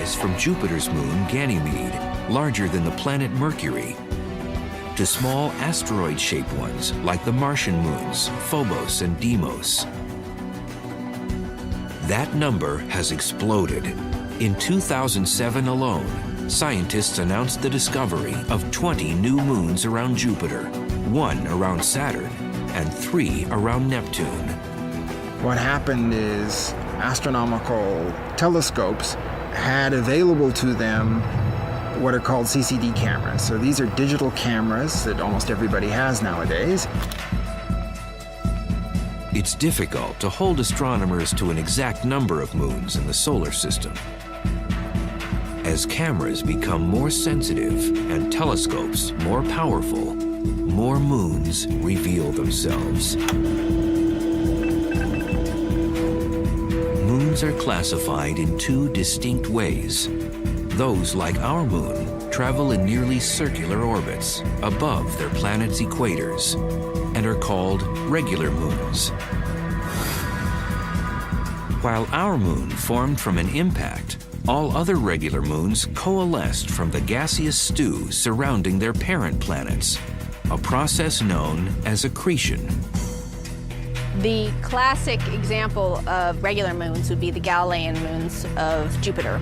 size from Jupiter's moon, Ganymede, larger than the planet Mercury, to small asteroid-shaped ones like the Martian moons, Phobos and Deimos. That number has exploded. In 2007 alone, scientists announced the discovery of 20 new moons around Jupiter, 1 around Saturn, and 3 around Neptune. What happened is astronomical telescopes had available to them what are called CCD cameras. So these are digital cameras that almost everybody has nowadays. It's difficult to hold astronomers to an exact number of moons in the solar system. As cameras become more sensitive and telescopes more powerful, more moons reveal themselves. Moons are classified in 2 distinct ways. Those, like our moon, travel in nearly circular orbits above their planet's equators and are called regular moons. While our moon formed from an impact, all other regular moons coalesced from the gaseous stew surrounding their parent planets, a process known as accretion. The classic example of regular moons would be the Galilean moons of Jupiter: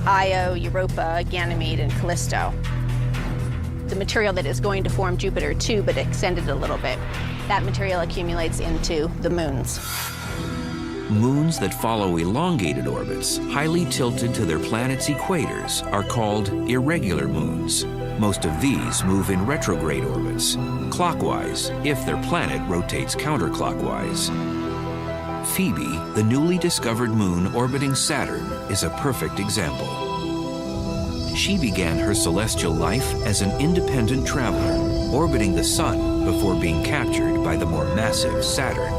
Io, Europa, Ganymede, and Callisto. The material that is going to form Jupiter too, but extended a little bit, that material accumulates into the moons. Moons that follow elongated orbits, highly tilted to their planet's equators, are called irregular moons. Most of these move in retrograde orbits, clockwise if their planet rotates counterclockwise. Phoebe, the newly discovered moon orbiting Saturn, is a perfect example. She began her celestial life as an independent traveler, orbiting the Sun before being captured by the more massive Saturn.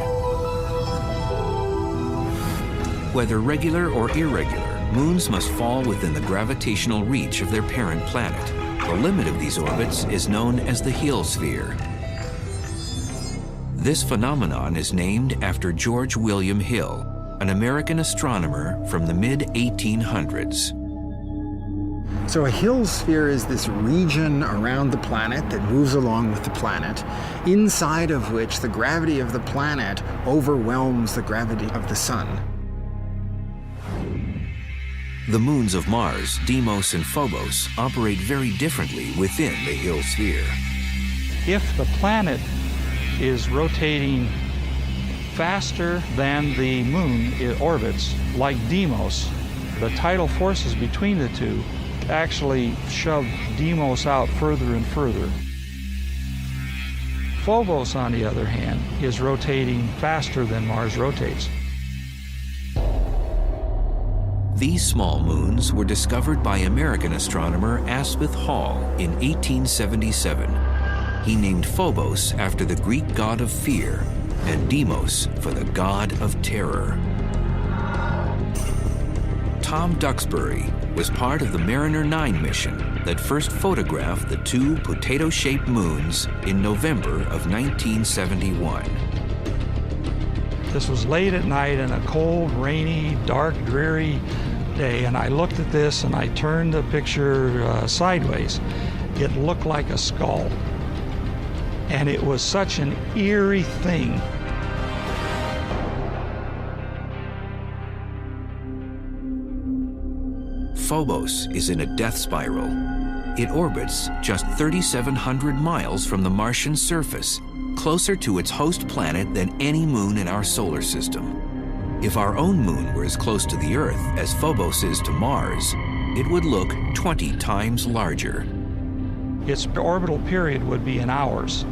Whether regular or irregular, moons must fall within the gravitational reach of their parent planet. The limit of these orbits is known as the heliosphere. This phenomenon is named after George William Hill, an American astronomer from the mid-1800s. So a heliosphere is this region around the planet that moves along with the planet, inside of which the gravity of the planet overwhelms the gravity of the Sun. The moons of Mars, Deimos and Phobos, operate very differently within the heliosphere. If the planet is rotating faster than the moon it orbits, like Deimos, the tidal forces between the two actually shove Deimos out further and further. Phobos, on the other hand, is rotating faster than Mars rotates. These small moons were discovered by American astronomer Asaph Hall in 1877. He named Phobos after the Greek god of fear and Deimos for the god of terror. Tom Duxbury was part of the Mariner 9 mission that first photographed the 2 potato-shaped moons in November of 1971. This was late at night in a cold, rainy, dark, dreary day, and I looked at this and I turned the picture sideways. It looked like a skull. And it was such an eerie thing. Phobos is in a death spiral. It orbits just 3,700 miles from the Martian surface, closer to its host planet than any moon in our solar system. If our own moon were as close to the Earth as Phobos is to Mars, it would look 20 times larger. Its orbital period would be in hours,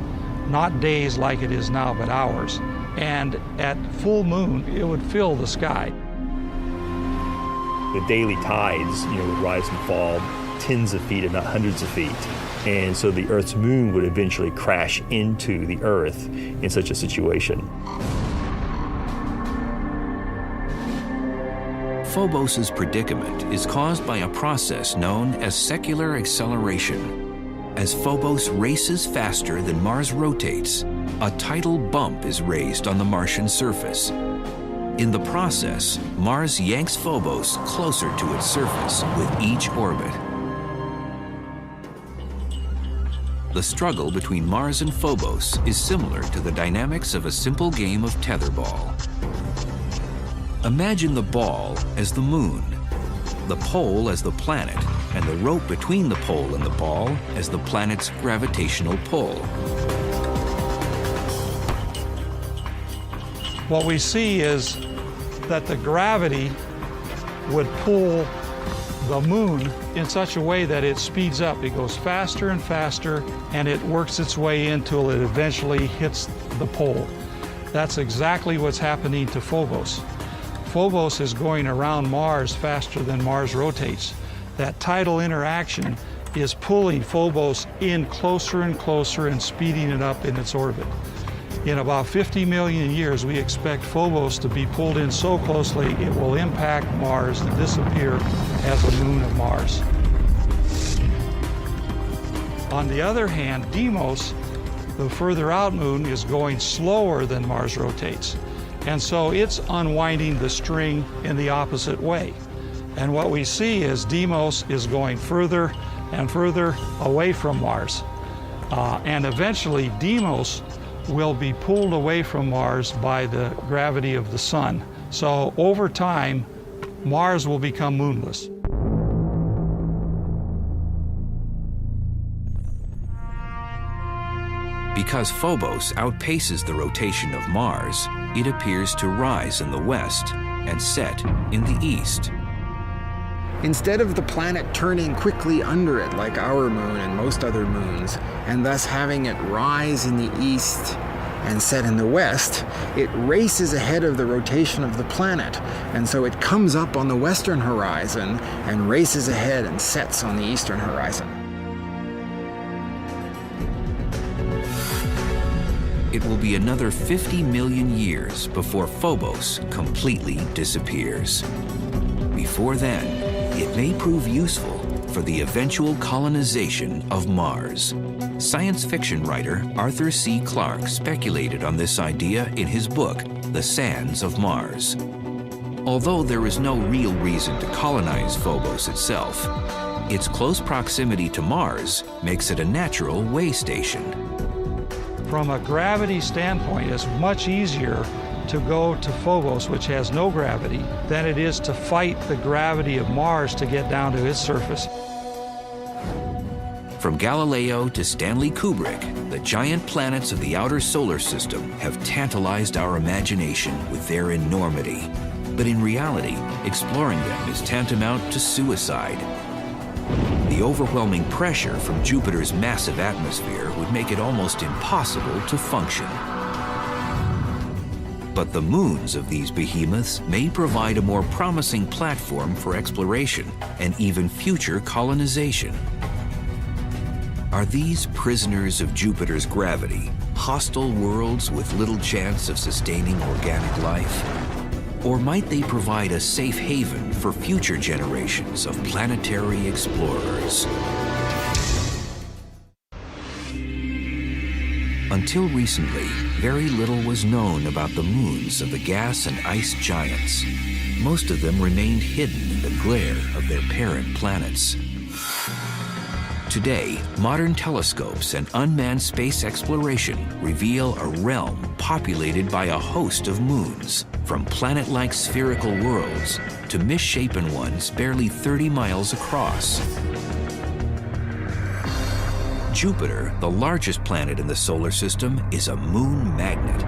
not days like it is now, but hours. And at full moon, it would fill the sky. The daily tides, would rise and fall tens of feet, if not hundreds of feet. And so the Earth's moon would eventually crash into the Earth in such a situation. Phobos's predicament is caused by a process known as secular acceleration. As Phobos races faster than Mars rotates, a tidal bump is raised on the Martian surface. In the process, Mars yanks Phobos closer to its surface with each orbit. The struggle between Mars and Phobos is similar to the dynamics of a simple game of tetherball. Imagine the ball as the moon, the pole as the planet, and the rope between the pole and the ball as the planet's gravitational pull. What we see is that the gravity would pull the moon in such a way that it speeds up. It goes faster and faster, and it works its way until it eventually hits the pole. That's exactly what's happening to Phobos. Phobos is going around Mars faster than Mars rotates. That tidal interaction is pulling Phobos in closer and closer and speeding it up in its orbit. In about 50 million years, we expect Phobos to be pulled in so closely it will impact Mars and disappear as a moon of Mars. On the other hand, Deimos, the further out moon, is going slower than Mars rotates. And so it's unwinding the string in the opposite way. And what we see is Deimos is going further and further away from Mars. And eventually Deimos will be pulled away from Mars by the gravity of the sun. So over time, Mars will become moonless. Because Phobos outpaces the rotation of Mars, it appears to rise in the west and set in the east. Instead of the planet turning quickly under it like our moon and most other moons, and thus having it rise in the east and set in the west, it races ahead of the rotation of the planet, and so it comes up on the western horizon and races ahead and sets on the eastern horizon. It will be another 50 million years before Phobos completely disappears. Before then, it may prove useful for the eventual colonization of Mars. Science fiction writer Arthur C. Clarke speculated on this idea in his book, The Sands of Mars. Although there is no real reason to colonize Phobos itself, its close proximity to Mars makes it a natural way station. From a gravity standpoint, it's much easier to go to Phobos, which has no gravity, than it is to fight the gravity of Mars to get down to its surface. From Galileo to Stanley Kubrick, the giant planets of the outer solar system have tantalized our imagination with their enormity. But in reality, exploring them is tantamount to suicide. The overwhelming pressure from Jupiter's massive atmosphere would make it almost impossible to function. But the moons of these behemoths may provide a more promising platform for exploration and even future colonization. Are these prisoners of Jupiter's gravity, hostile worlds with little chance of sustaining organic life? Or might they provide a safe haven for future generations of planetary explorers? Until recently, very little was known about the moons of the gas and ice giants. Most of them remained hidden in the glare of their parent planets. Today, modern telescopes and unmanned space exploration reveal a realm populated by a host of moons, from planet-like spherical worlds to misshapen ones barely 30 miles across. Jupiter, the largest planet in the solar system, is a moon magnet.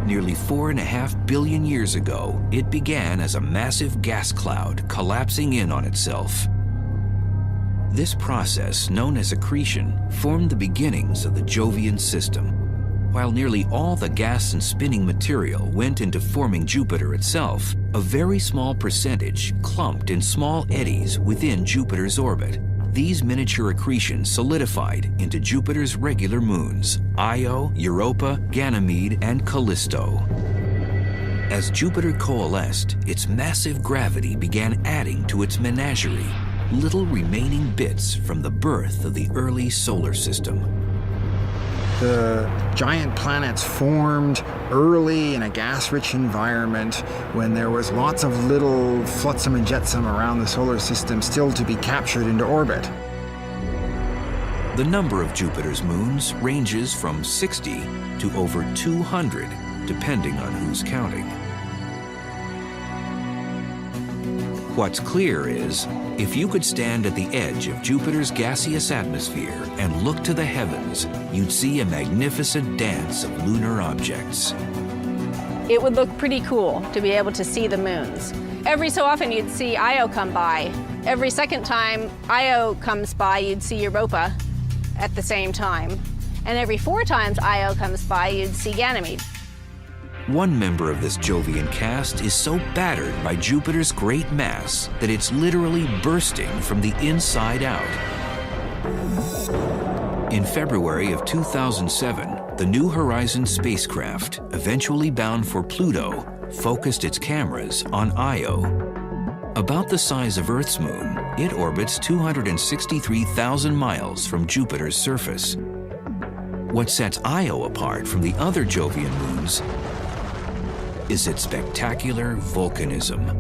Nearly 4.5 billion years ago, it began as a massive gas cloud collapsing in on itself. This process, known as accretion, formed the beginnings of the Jovian system. While nearly all the gas and spinning material went into forming Jupiter itself, a very small percentage clumped in small eddies within Jupiter's orbit. These miniature accretions solidified into Jupiter's regular moons, Io, Europa, Ganymede, and Callisto. As Jupiter coalesced, its massive gravity began adding to its menagerie, little remaining bits from the birth of the early solar system. The giant planets formed early in a gas-rich environment when there was lots of little flotsam and jetsam around the solar system still to be captured into orbit. The number of Jupiter's moons ranges from 60 to over 200, depending on who's counting. What's clear is, if you could stand at the edge of Jupiter's gaseous atmosphere and look to the heavens, you'd see a magnificent dance of lunar objects. It would look pretty cool to be able to see the moons. Every so often you'd see Io come by. Every second time Io comes by, you'd see Europa at the same time. And every 4 times Io comes by, you'd see Ganymede. One member of this Jovian cast is so battered by Jupiter's great mass that it's literally bursting from the inside out. In February of 2007, the New Horizons spacecraft, eventually bound for Pluto, focused its cameras on Io. About the size of Earth's moon, it orbits 263,000 miles from Jupiter's surface. What sets Io apart from the other Jovian moons is its spectacular volcanism.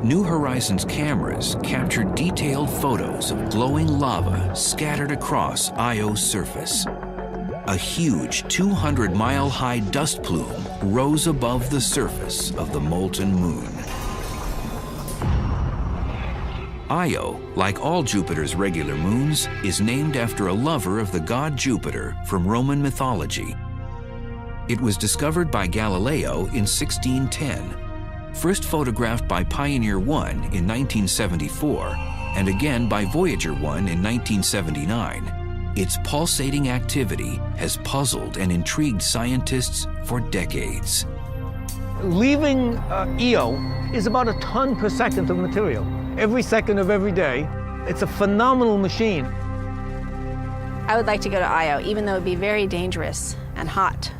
New Horizons cameras captured detailed photos of glowing lava scattered across Io's surface. A huge 200-mile-high dust plume rose above the surface of the molten moon. Io, like all Jupiter's regular moons, is named after a lover of the god Jupiter from Roman mythology. It was discovered by Galileo in 1610, first photographed by Pioneer 1 in 1974, and again by Voyager 1 in 1979. Its pulsating activity has puzzled and intrigued scientists for decades. Leaving Io is about a ton per second of material. Every second of every day. It's a phenomenal machine. I would like to go to Io, even though it would be very dangerous and hot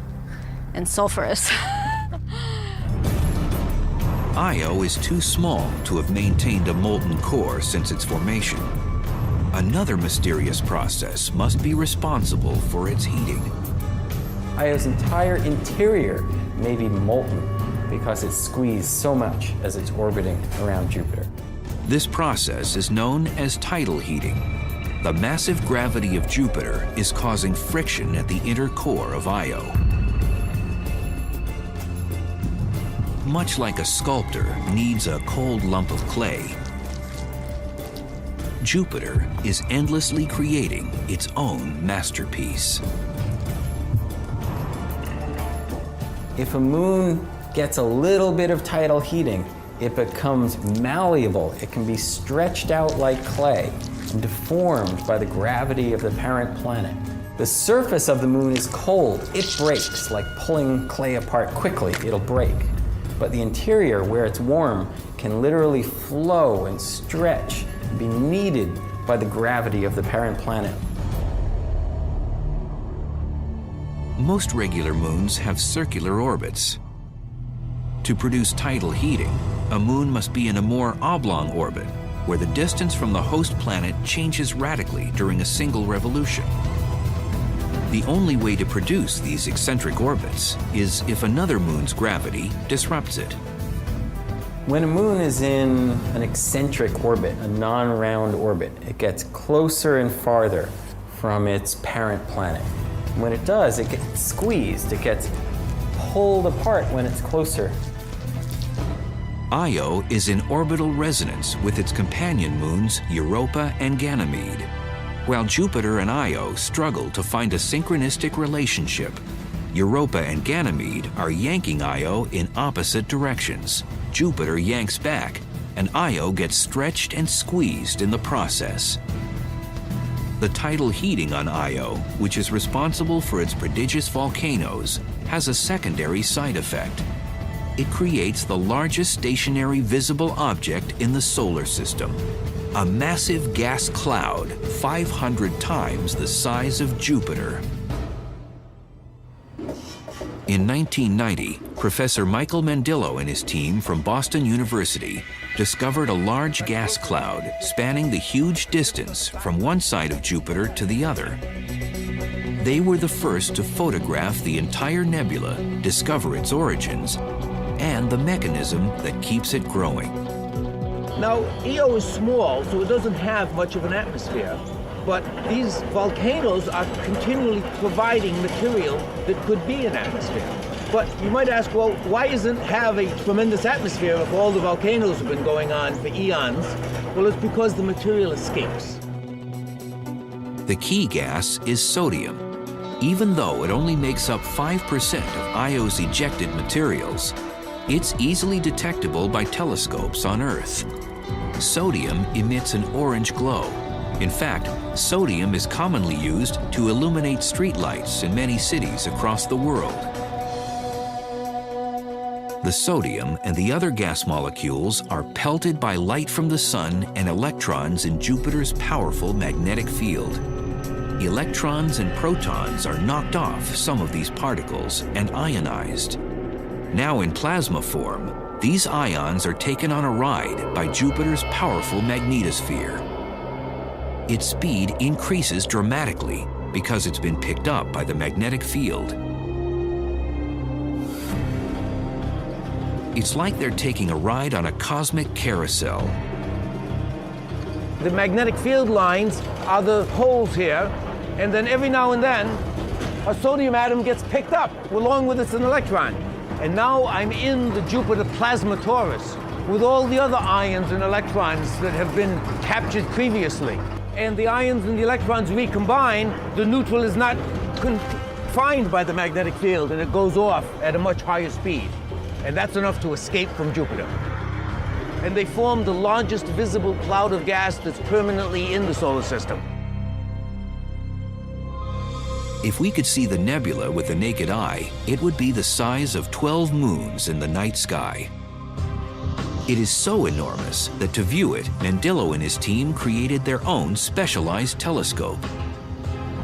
and sulfurous. Io is too small to have maintained a molten core since its formation. Another mysterious process must be responsible for its heating. Io's entire interior may be molten because it's squeezed so much as it's orbiting around Jupiter. This process is known as tidal heating. The massive gravity of Jupiter is causing friction at the inner core of Io. Much like a sculptor needs a cold lump of clay, Jupiter is endlessly creating its own masterpiece. If a moon gets a little bit of tidal heating, it becomes malleable. It can be stretched out like clay and deformed by the gravity of the parent planet. The surface of the moon is cold. It breaks, like pulling clay apart quickly. It'll break. But the interior, where it's warm, can literally flow and stretch and be kneaded by the gravity of the parent planet. Most regular moons have circular orbits. To produce tidal heating, a moon must be in a more oblong orbit, where the distance from the host planet changes radically during a single revolution. The only way to produce these eccentric orbits is if another moon's gravity disrupts it. When a moon is in an eccentric orbit, a non-round orbit, it gets closer and farther from its parent planet. When it does, it gets squeezed, it gets pulled apart when it's closer. Io is in orbital resonance with its companion moons Europa and Ganymede. While Jupiter and Io struggle to find a synchronistic relationship, Europa and Ganymede are yanking Io in opposite directions. Jupiter yanks back, and Io gets stretched and squeezed in the process. The tidal heating on Io, which is responsible for its prodigious volcanoes, has a secondary side effect. It creates the largest stationary visible object in the solar system, a massive gas cloud 500 times the size of Jupiter. In 1990, Professor Michael Mandillo and his team from Boston University discovered a large gas cloud spanning the huge distance from one side of Jupiter to the other. They were the first to photograph the entire nebula, discover its origins, and the mechanism that keeps it growing. Now, Io is small, so it doesn't have much of an atmosphere. But these volcanoes are continually providing material that could be an atmosphere. But you might ask, well, why isn't have a tremendous atmosphere if all the volcanoes have been going on for eons? Well, it's because the material escapes. The key gas is sodium. Even though it only makes up 5% of Io's ejected materials, it's easily detectable by telescopes on Earth. Sodium emits an orange glow. In fact, sodium is commonly used to illuminate streetlights in many cities across the world. The sodium and the other gas molecules are pelted by light from the sun and electrons in Jupiter's powerful magnetic field. Electrons and protons are knocked off some of these particles and ionized. Now in plasma form, these ions are taken on a ride by Jupiter's powerful magnetosphere. Its speed increases dramatically because it's been picked up by the magnetic field. It's like they're taking a ride on a cosmic carousel. The magnetic field lines are the holes here, and then every now and then, a sodium atom gets picked up along with its an electron. And now I'm in the Jupiter plasma torus with all the other ions and electrons that have been captured previously. And the ions and the electrons recombine, the neutral is not confined by the magnetic field, and it goes off at a much higher speed. And that's enough to escape from Jupiter. And they form the largest visible cloud of gas that's permanently in the solar system. If we could see the nebula with the naked eye, it would be the size of 12 moons in the night sky. It is so enormous that to view it, Mendillo and his team created their own specialized telescope.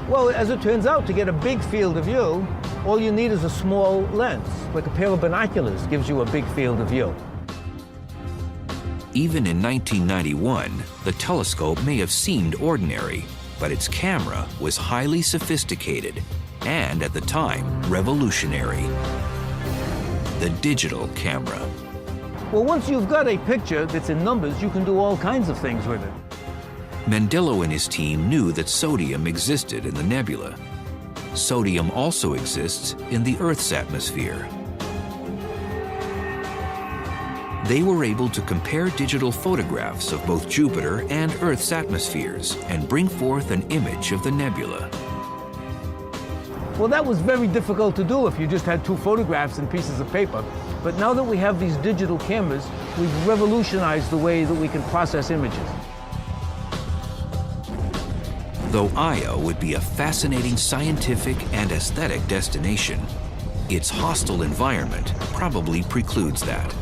Well, as it turns out, to get a big field of view, all you need is a small lens, like a pair of binoculars gives you a big field of view. Even in 1991, the telescope may have seemed ordinary, but its camera was highly sophisticated and, at the time, revolutionary. The digital camera. Well, once you've got a picture that's in numbers, you can do all kinds of things with it. Mendillo and his team knew that sodium existed in the nebula. Sodium also exists in the Earth's atmosphere. They were able to compare digital photographs of both Jupiter and Earth's atmospheres and bring forth an image of the nebula. Well, that was very difficult to do if you just had two photographs and pieces of paper. But now that we have these digital cameras, we've revolutionized the way that we can process images. Though Io would be a fascinating scientific and aesthetic destination, its hostile environment probably precludes that.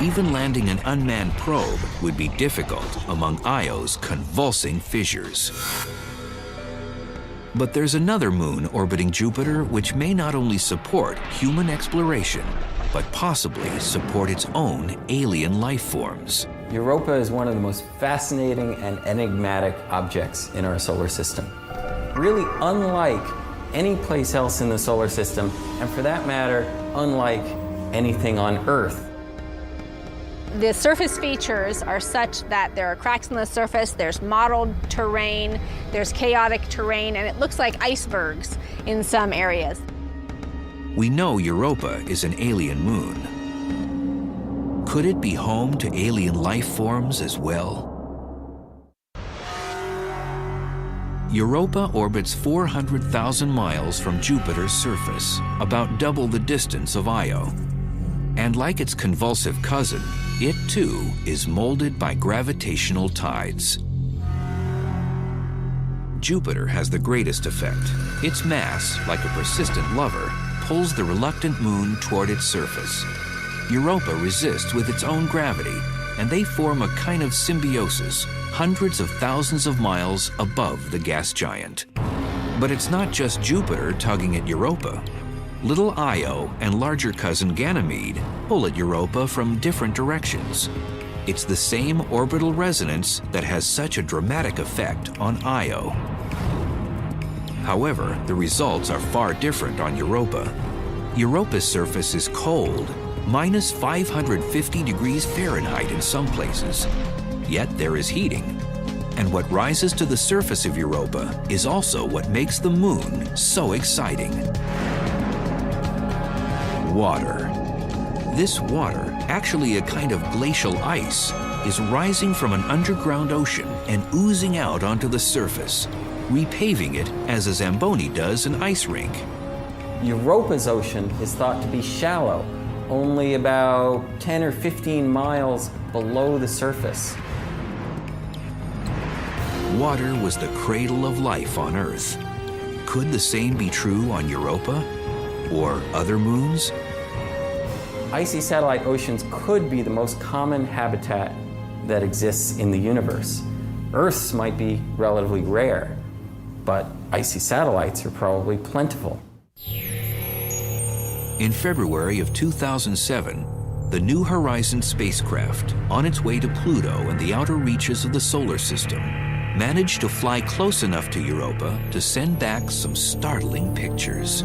Even landing an unmanned probe would be difficult among Io's convulsing fissures. But there's another moon orbiting Jupiter which may not only support human exploration, but possibly support its own alien life forms. Europa is one of the most fascinating and enigmatic objects in our solar system. Really unlike any place else in the solar system, and for that matter, unlike anything on Earth. The surface features are such that there are cracks in the surface, there's mottled terrain, there's chaotic terrain, and it looks like icebergs in some areas. We know Europa is an alien moon. Could it be home to alien life forms as well? Europa orbits 400,000 miles from Jupiter's surface, about double the distance of Io. And like its convulsive cousin, it too is molded by gravitational tides. Jupiter has the greatest effect. Its mass, like a persistent lover, pulls the reluctant moon toward its surface. Europa resists with its own gravity, and they form a kind of symbiosis hundreds of thousands of miles above the gas giant. But it's not just Jupiter tugging at Europa. Little Io and larger cousin Ganymede pull at Europa from different directions. It's the same orbital resonance that has such a dramatic effect on Io. However, the results are far different on Europa. Europa's surface is cold, minus 550 degrees Fahrenheit in some places. Yet there is heating. And what rises to the surface of Europa is also what makes the moon so exciting. Water. This water, actually a kind of glacial ice, is rising from an underground ocean and oozing out onto the surface, repaving it as a Zamboni does an ice rink. Europa's ocean is thought to be shallow, only about 10 or 15 miles below the surface. Water was the cradle of life on Earth. Could the same be true on Europa or other moons? Icy satellite oceans could be the most common habitat that exists in the universe. Earth's might be relatively rare, but icy satellites are probably plentiful. In February of 2007, the New Horizons spacecraft, on its way to Pluto and the outer reaches of the solar system, managed to fly close enough to Europa to send back some startling pictures.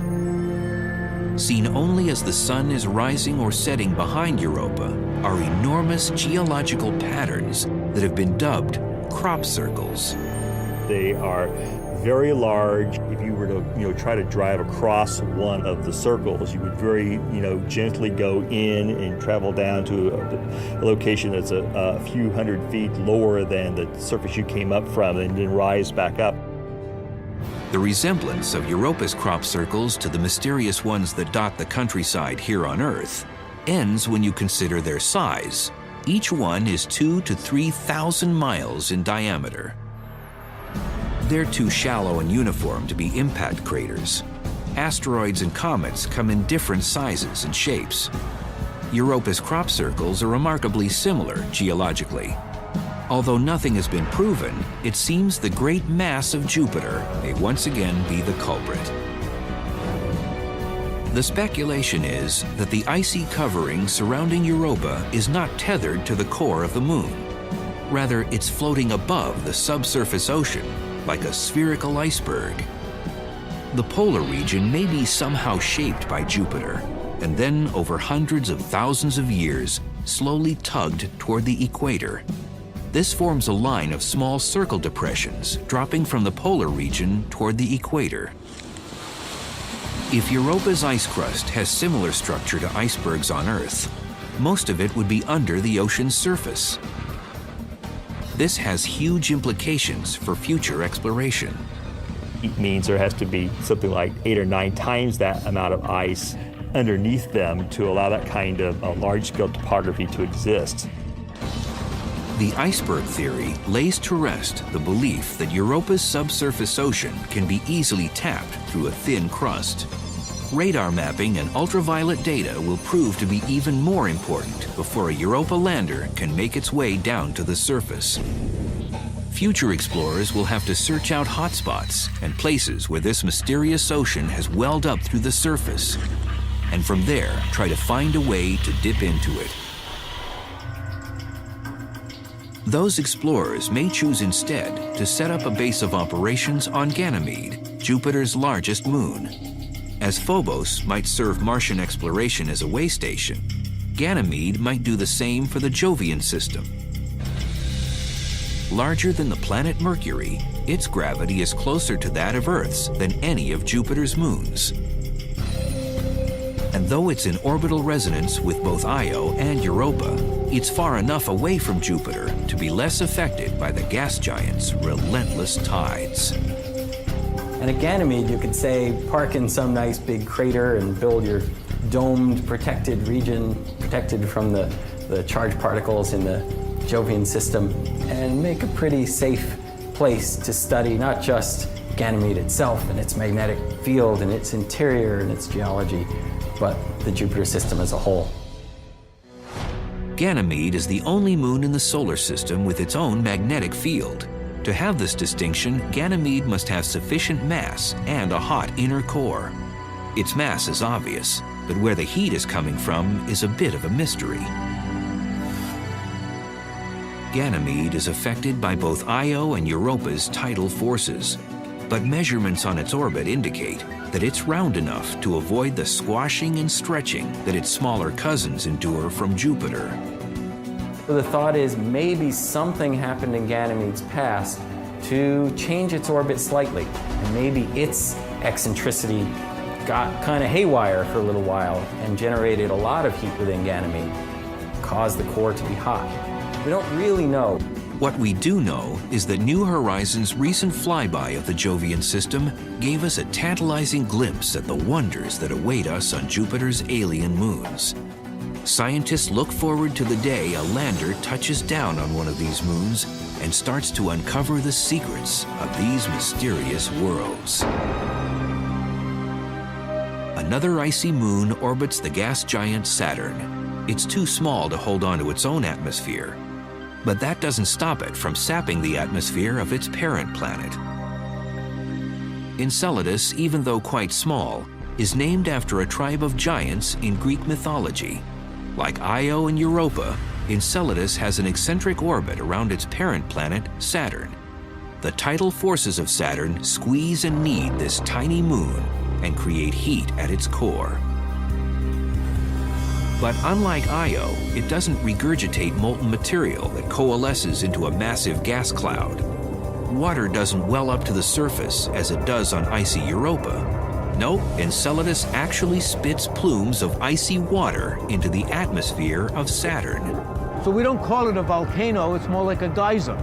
Seen only as the sun is rising or setting behind Europa are enormous geological patterns that have been dubbed crop circles. They are very large. If you were to, try to drive across one of the circles, you would very, gently go in and travel down to a location that's a few hundred feet lower than the surface you came up from, and then rise back up. The resemblance of Europa's crop circles to the mysterious ones that dot the countryside here on Earth ends when you consider their size. Each one is 2,000 to 3,000 miles in diameter. They're too shallow and uniform to be impact craters. Asteroids and comets come in different sizes and shapes. Europa's crop circles are remarkably similar geologically. Although nothing has been proven, it seems the great mass of Jupiter may once again be the culprit. The speculation is that the icy covering surrounding Europa is not tethered to the core of the moon. Rather, it's floating above the subsurface ocean, like a spherical iceberg. The polar region may be somehow shaped by Jupiter, and then over hundreds of thousands of years, slowly tugged toward the equator. This forms a line of small circle depressions dropping from the polar region toward the equator. If Europa's ice crust has similar structure to icebergs on Earth, most of it would be under the ocean's surface. This has huge implications for future exploration. It means there has to be something like 8 or 9 times that amount of ice underneath them to allow that kind of large-scale topography to exist. The iceberg theory lays to rest the belief that Europa's subsurface ocean can be easily tapped through a thin crust. Radar mapping and ultraviolet data will prove to be even more important before a Europa lander can make its way down to the surface. Future explorers will have to search out hotspots and places where this mysterious ocean has welled up through the surface, and from there try to find a way to dip into it. Those explorers may choose instead to set up a base of operations on Ganymede, Jupiter's largest moon. As Phobos might serve Martian exploration as a way station, Ganymede might do the same for the Jovian system. Larger than the planet Mercury, its gravity is closer to that of Earth's than any of Jupiter's moons. And though it's in orbital resonance with both Io and Europa, it's far enough away from Jupiter to be less affected by the gas giant's relentless tides. And at Ganymede, you could say, park in some nice big crater and build your domed, protected region, protected from the charged particles in the Jovian system, and make a pretty safe place to study not just Ganymede itself and its magnetic field and its interior and its geology, but the Jupiter system as a whole. Ganymede is the only moon in the solar system with its own magnetic field. To have this distinction, Ganymede must have sufficient mass and a hot inner core. Its mass is obvious, but where the heat is coming from is a bit of a mystery. Ganymede is affected by both Io and Europa's tidal forces. but measurements on its orbit indicate that it's round enough to avoid the squashing and stretching that its smaller cousins endure from Jupiter. So the thought is maybe something happened in Ganymede's past to change its orbit slightly, and maybe its eccentricity got kind of haywire for a little while and generated a lot of heat within Ganymede, caused the core to be hot. We don't really know. What we do know is that New Horizons' recent flyby of the Jovian system gave us a tantalizing glimpse at the wonders that await us on Jupiter's alien moons. Scientists look forward to the day a lander touches down on one of these moons and starts to uncover the secrets of these mysterious worlds. Another icy moon orbits the gas giant Saturn. It's too small to hold on to its own atmosphere, but that doesn't stop it from sapping the atmosphere of its parent planet. Enceladus, even though quite small, is named after a tribe of giants in Greek mythology. Like Io and Europa, Enceladus has an eccentric orbit around its parent planet, Saturn. The tidal forces of Saturn squeeze and knead this tiny moon and create heat at its core. But unlike Io, it doesn't regurgitate molten material that coalesces into a massive gas cloud. Water doesn't well up to the surface as it does on icy Europa. No, Enceladus actually spits plumes of icy water into the atmosphere of Saturn. So we don't call it a volcano, it's more like a geyser.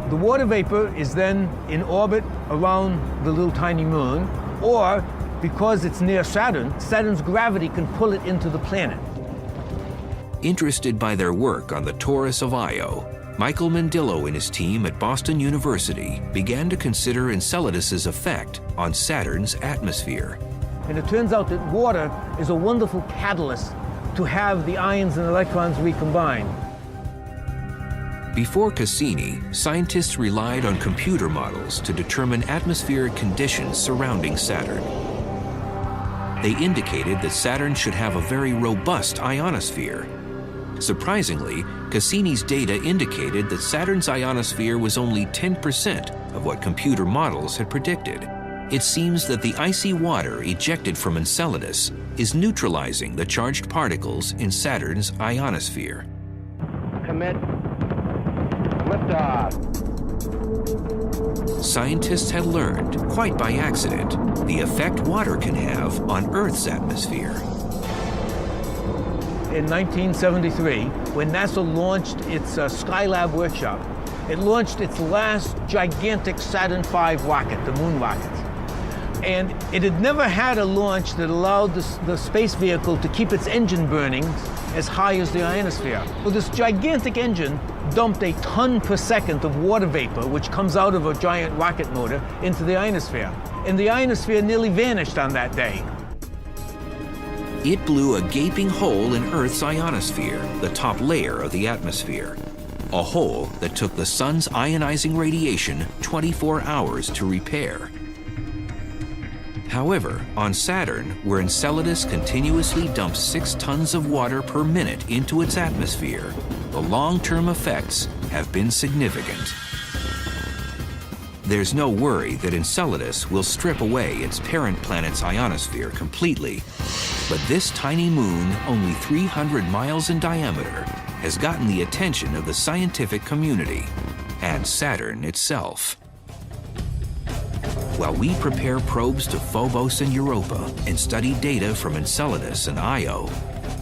The water vapor is then in orbit around the little tiny moon, or because it's near Saturn, Saturn's gravity can pull it into the planet. Interested by their work on the Taurus of Io, Michael Mandillo and his team at Boston University began to consider Enceladus's effect on Saturn's atmosphere. And it turns out that water is a wonderful catalyst to have the ions and electrons recombine. Before Cassini, scientists relied on computer models to determine atmospheric conditions surrounding Saturn. They indicated that Saturn should have a very robust ionosphere. Surprisingly, Cassini's data indicated that Saturn's ionosphere was only 10% of what computer models had predicted. It seems that the icy water ejected from Enceladus is neutralizing the charged particles in Saturn's ionosphere. Commit. Liftoff. Scientists had learned, quite by accident, the effect water can have on Earth's atmosphere. In 1973, when NASA launched its Skylab workshop, it launched its last gigantic Saturn V rocket, the moon rocket. And it had never had a launch that allowed the space vehicle to keep its engine burning as high as the ionosphere. Well, this gigantic engine dumped a ton per second of water vapor, which comes out of a giant rocket motor, into the ionosphere. And the ionosphere nearly vanished on that day. It blew a gaping hole in Earth's ionosphere, the top layer of the atmosphere. A hole that took the sun's ionizing radiation 24 hours to repair. However, on Saturn, where Enceladus continuously dumps 6 tons of water per minute into its atmosphere, the long-term effects have been significant. There's no worry that Enceladus will strip away its parent planet's ionosphere completely, but this tiny moon, only 300 miles in diameter, has gotten the attention of the scientific community and Saturn itself. While we prepare probes to Phobos and Europa and study data from Enceladus and Io,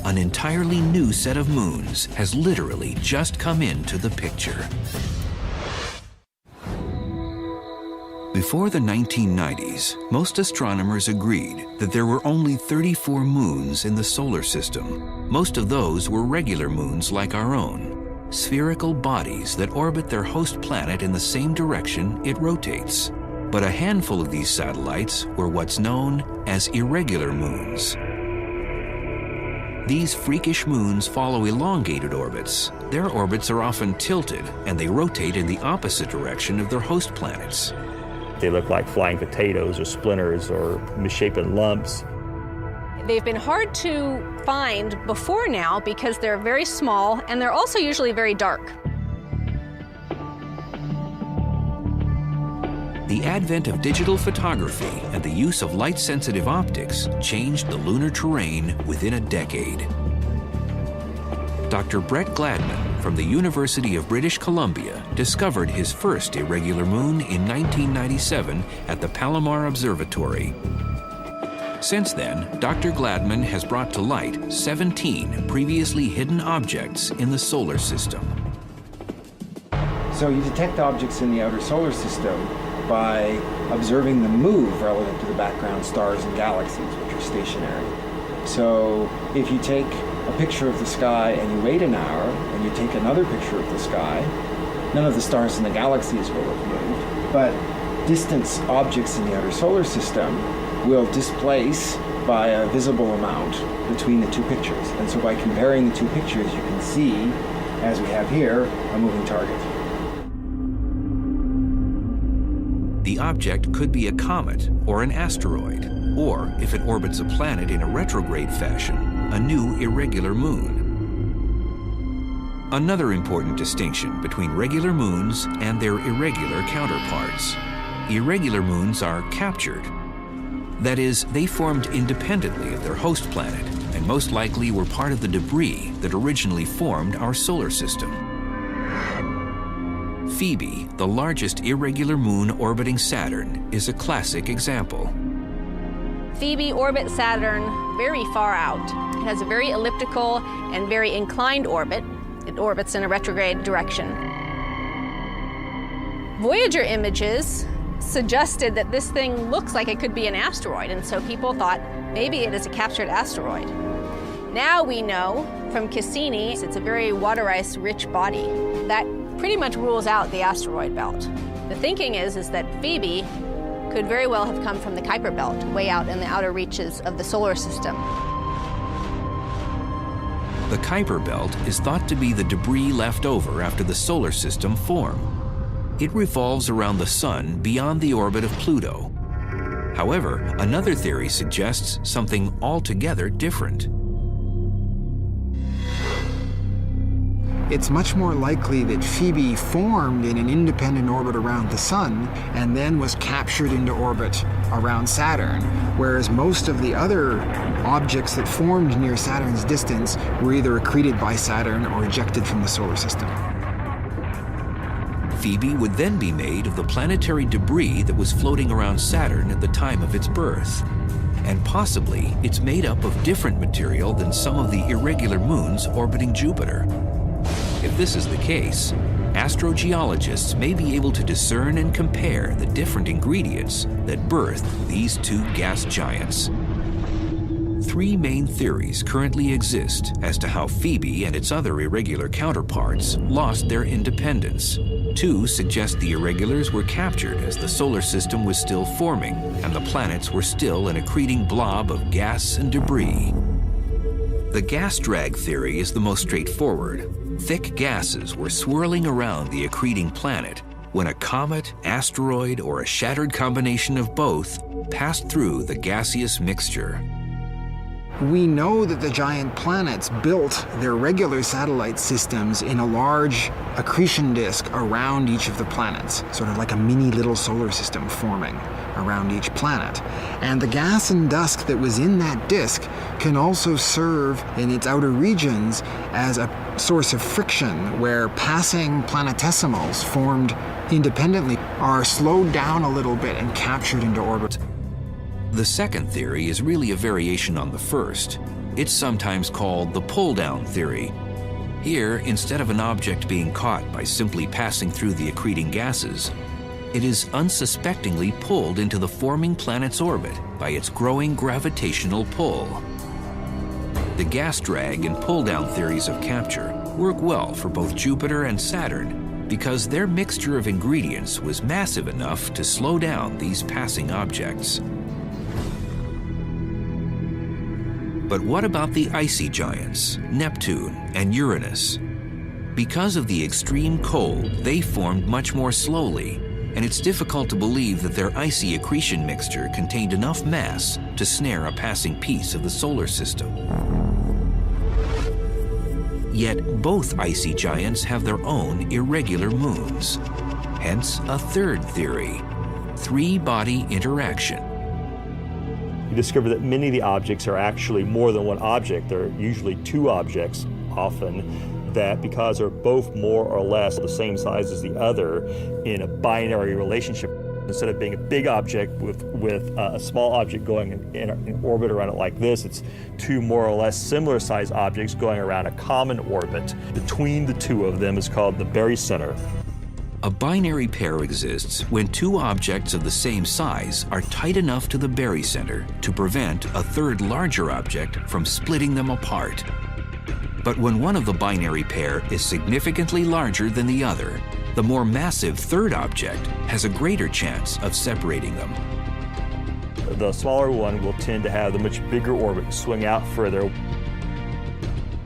an entirely new set of moons has literally just come into the picture. Before the 1990s, most astronomers agreed that there were only 34 moons in the solar system. Most of those were regular moons like our own, spherical bodies that orbit their host planet in the same direction it rotates. But a handful of these satellites were what's known as irregular moons. These freakish moons follow elongated orbits. Their orbits are often tilted, and they rotate in the opposite direction of their host planets. They look like flying potatoes or splinters or misshapen lumps. They've been hard to find before now because they're very small and they're also usually very dark. The The advent of digital photography and the use of light-sensitive optics changed the lunar terrain within a decade. Dr. Brett Gladman from the University of British Columbia discovered his first irregular moon in 1997 at the Palomar Observatory. Since then, Dr. Gladman has brought to light 17 previously hidden objects in the solar system. So you detect objects in the outer solar system by observing them move relative to the background stars and galaxies, which are stationary. So if you take a picture of the sky and you wait an hour, and you take another picture of the sky, none of the stars and the galaxies will have moved, but distant objects in the outer solar system will displace by a visible amount between the two pictures. And so by comparing the two pictures, you can see, as we have here, a moving target. The object could be a comet or an asteroid, or, if it orbits a planet in a retrograde fashion, a new irregular moon. Another important distinction between regular moons and their irregular counterparts. Irregular moons are captured. That is, they formed independently of their host planet and most likely were part of the debris that originally formed our solar system. Phoebe, the largest irregular moon orbiting Saturn, is a classic example. Phoebe orbits Saturn very far out. It has a very elliptical and very inclined orbit. It orbits in a retrograde direction. Voyager images suggested that this thing looks like it could be an asteroid, and so people thought maybe it is a captured asteroid. Now we know from Cassini it's a very water ice rich body. That pretty much rules out the asteroid belt. The thinking is that Phoebe could very well have come from the Kuiper belt, way out in the outer reaches of the solar system. The Kuiper belt is thought to be the debris left over after the solar system formed. It revolves around the sun beyond the orbit of Pluto. However, another theory suggests something altogether different. It's much more likely that Phoebe formed in an independent orbit around the Sun and then was captured into orbit around Saturn, whereas most of the other objects that formed near Saturn's distance were either accreted by Saturn or ejected from the solar system. Phoebe would then be made of the planetary debris that was floating around Saturn at the time of its birth. And possibly it's made up of different material than some of the irregular moons orbiting Jupiter. If this is the case, astrogeologists may be able to discern and compare the different ingredients that birthed these two gas giants. Three main theories currently exist as to how Phoebe and its other irregular counterparts lost their independence. Two suggest the irregulars were captured as the solar system was still forming and the planets were still an accreting blob of gas and debris. The gas drag theory is the most straightforward. Thick gases were swirling around the accreting planet when a comet, asteroid, or a shattered combination of both passed through the gaseous mixture. We know that the giant planets built their regular satellite systems in a large accretion disk around each of the planets, sort of like a mini little solar system forming around each planet. And the gas and dust that was in that disk can also serve in its outer regions as a source of friction where passing planetesimals formed independently are slowed down a little bit and captured into orbit. The second theory is really a variation on the first. It's sometimes called the pull-down theory. Here, instead of an object being caught by simply passing through the accreting gases, it is unsuspectingly pulled into the forming planet's orbit by its growing gravitational pull. The gas drag and pull-down theories of capture work well for both Jupiter and Saturn because their mixture of ingredients was massive enough to slow down these passing objects. But what about the icy giants, Neptune and Uranus? Because of the extreme cold, they formed much more slowly, and it's difficult to believe that their icy accretion mixture contained enough mass to snare a passing piece of the solar system. Yet both icy giants have their own irregular moons. Hence a third theory. three-body interaction. You discover that many of the objects are actually more than one object. They're usually two objects often, that because they're both more or less the same size as the other in a binary relationship, instead of being a big object with a small object going in orbit around it like this, it's two more or less similar sized objects going around a common orbit. Between the two of them is called the barycenter. A binary pair exists when two objects of the same size are tight enough to the barycenter to prevent a third larger object from splitting them apart. But when one of the binary pair is significantly larger than the other, the more massive third object has a greater chance of separating them. The smaller one will tend to have the much bigger orbit swing out further.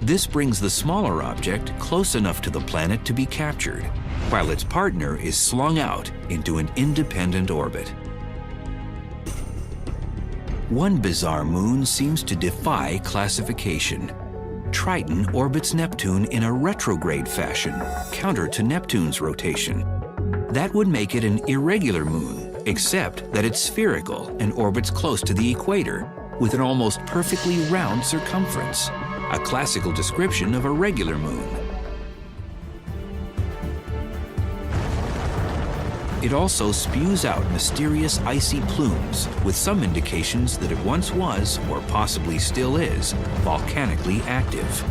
This brings the smaller object close enough to the planet to be captured, while its partner is slung out into an independent orbit. One bizarre moon seems to defy classification. Triton orbits Neptune in a retrograde fashion, counter to Neptune's rotation. That would make it an irregular moon, except that it's spherical and orbits close to the equator, with an almost perfectly round circumference, a classical description of a regular moon. It also spews out mysterious icy plumes, with some indications that it once was, or possibly still is, volcanically active.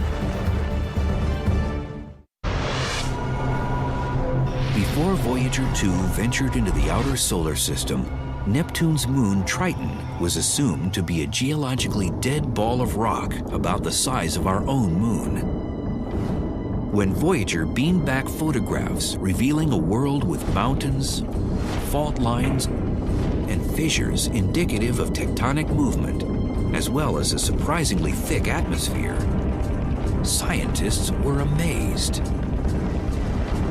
Before Voyager 2 ventured into the outer solar system, Neptune's moon Triton was assumed to be a geologically dead ball of rock about the size of our own moon. When Voyager beamed back photographs revealing a world with mountains, fault lines, and fissures indicative of tectonic movement, as well as a surprisingly thick atmosphere, scientists were amazed.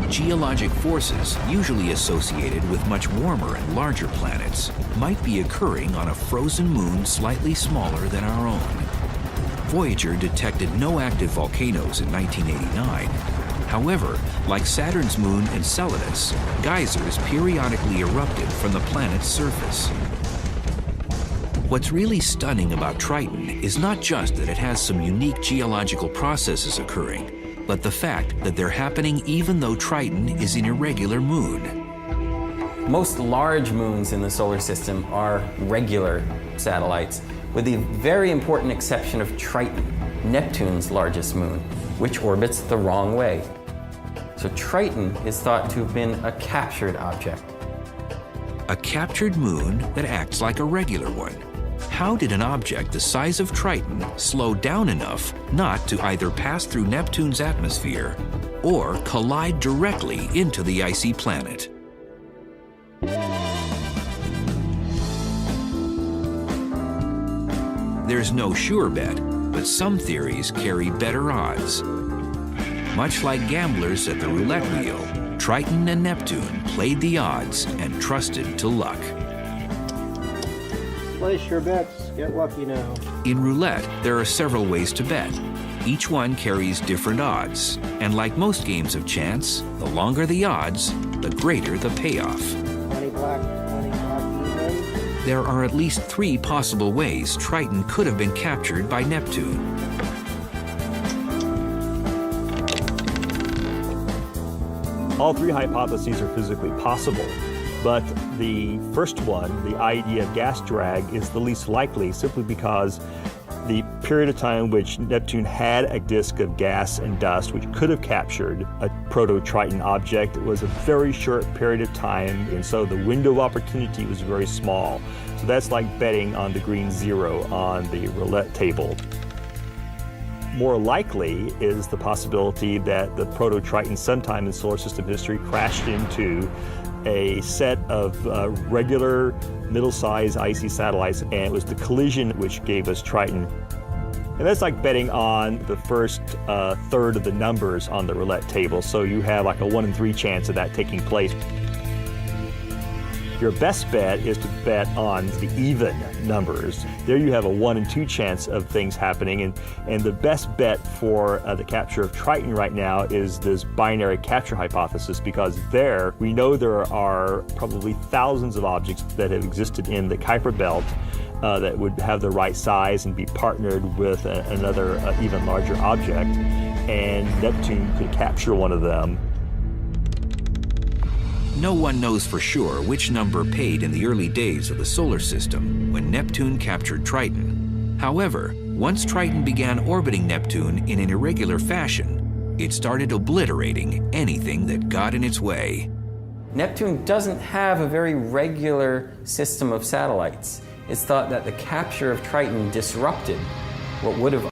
Geologic forces, usually associated with much warmer and larger planets, might be occurring on a frozen moon slightly smaller than our own. Voyager detected no active volcanoes in 1989. However, like Saturn's moon Enceladus, geysers periodically erupted from the planet's surface. What's really stunning about Triton is not just that it has some unique geological processes occurring, but the fact that they're happening even though Triton is an irregular moon. Most large moons in the solar system are regular satellites, with the very important exception of Triton, Neptune's largest moon, which orbits the wrong way. So Triton is thought to have been a captured object. A captured moon that acts like a regular one. How did an object the size of Triton slow down enough not to either pass through Neptune's atmosphere or collide directly into the icy planet? There's no sure bet, but some theories carry better odds. Much like gamblers at the roulette wheel, Triton and Neptune played the odds and trusted to luck. Place your bets, get lucky now. In roulette, there are several ways to bet. Each one carries different odds, and like most games of chance, the longer the odds, the greater the payoff. 20 black, 20 black even. There are at least 3 possible ways Triton could have been captured by Neptune. All 3 hypotheses are physically possible, but the first one, the idea of gas drag, is the least likely simply because the period of time in which Neptune had a disk of gas and dust which could have captured a proto-Triton object was a very short period of time, and so the window of opportunity was very small. So that's like betting on the green zero on the roulette table. More likely is the possibility that the proto-Triton sometime in solar system history crashed into a set of regular middle-sized icy satellites, and it was the collision which gave us Triton. And that's like betting on the first third of the numbers on the roulette table, so you have like a 1 in 3 chance of that taking place. Your best bet is to bet on the even numbers. There you have a 1 in 2 chance of things happening, and the best bet for the capture of Triton right now is this binary capture hypothesis, because there we know there are probably thousands of objects that have existed in the Kuiper belt that would have the right size and be partnered with another even larger object, and Neptune could capture one of them. No one knows for sure which number paid in the early days of the solar system when Neptune captured Triton. However, once Triton began orbiting Neptune in an irregular fashion, it started obliterating anything that got in its way. Neptune doesn't have a very regular system of satellites. It's thought that the capture of Triton disrupted what would have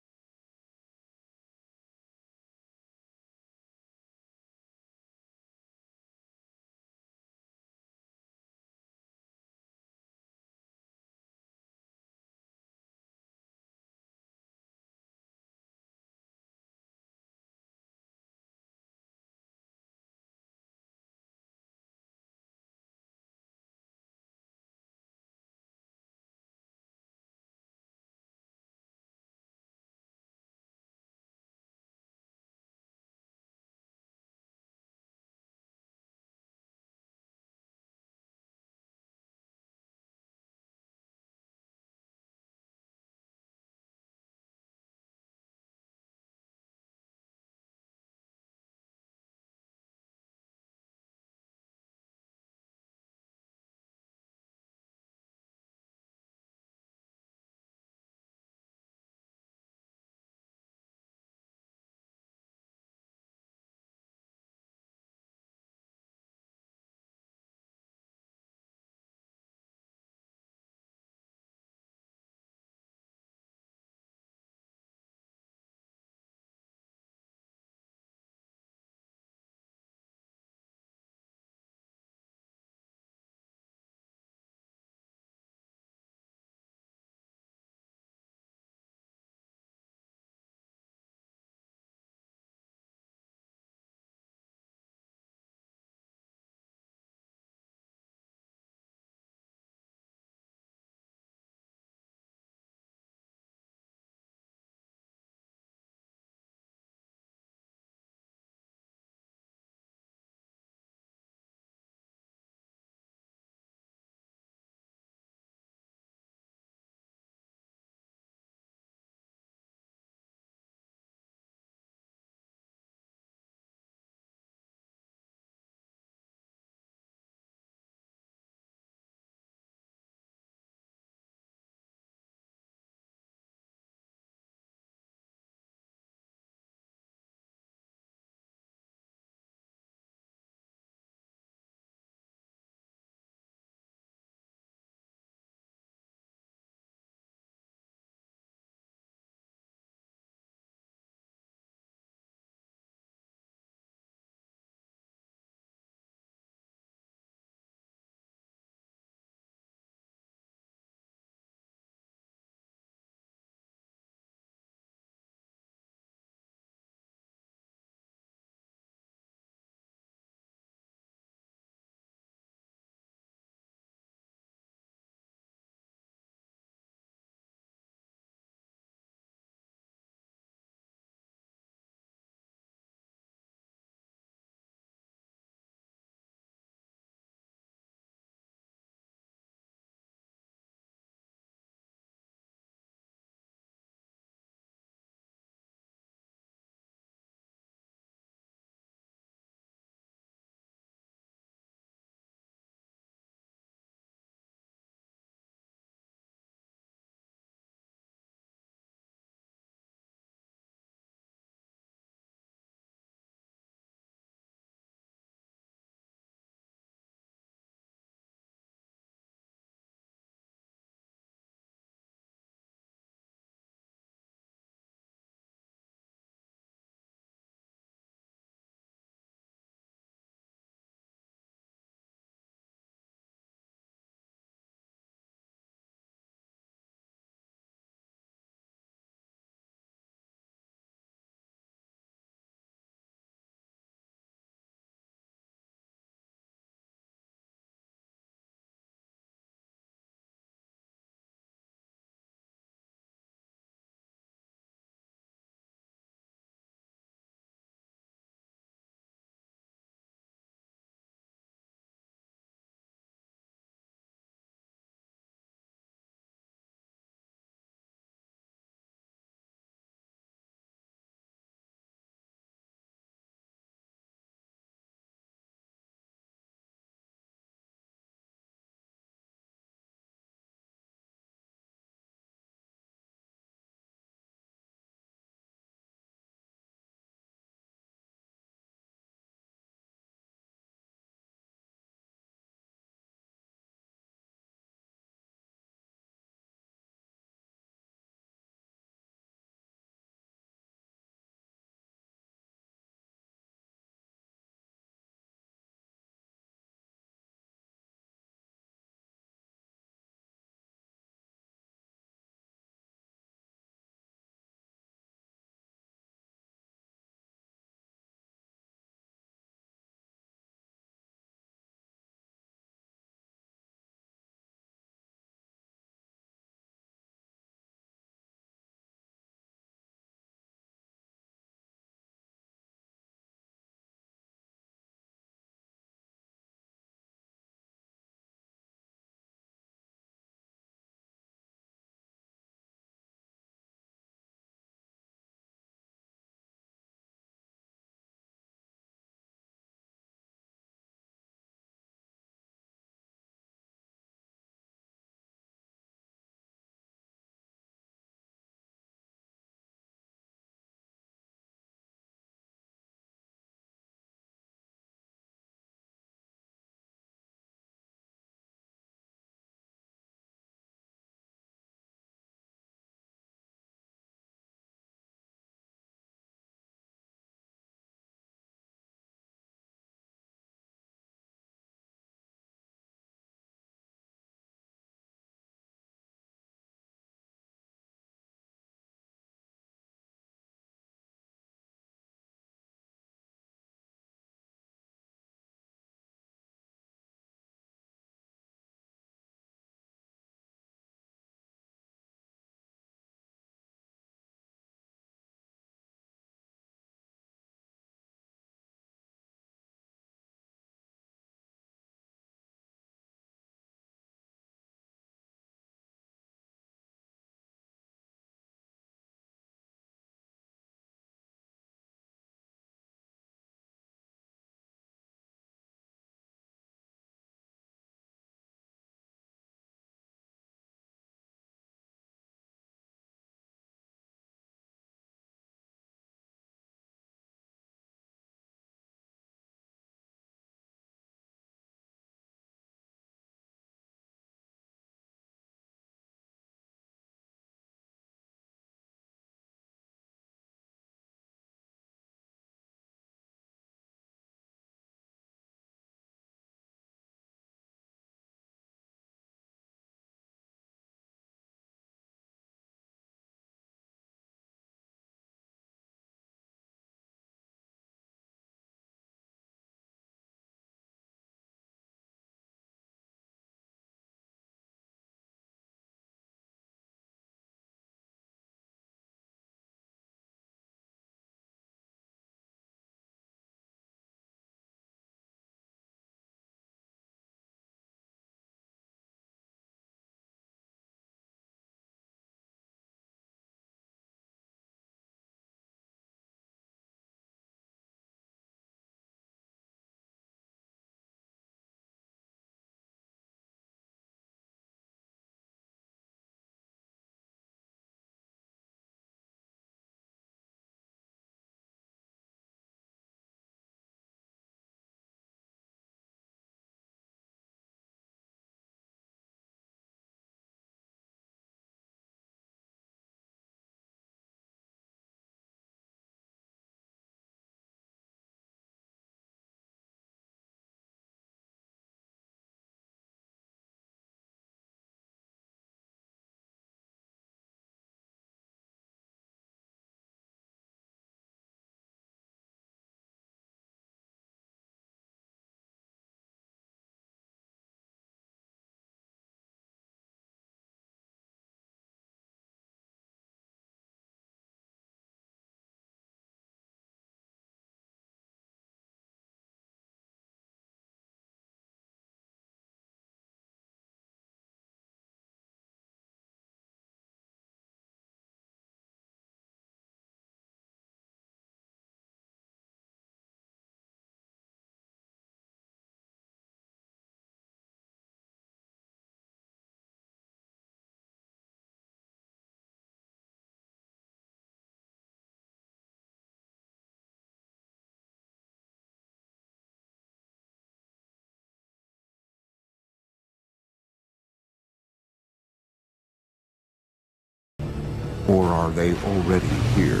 Or are they already here?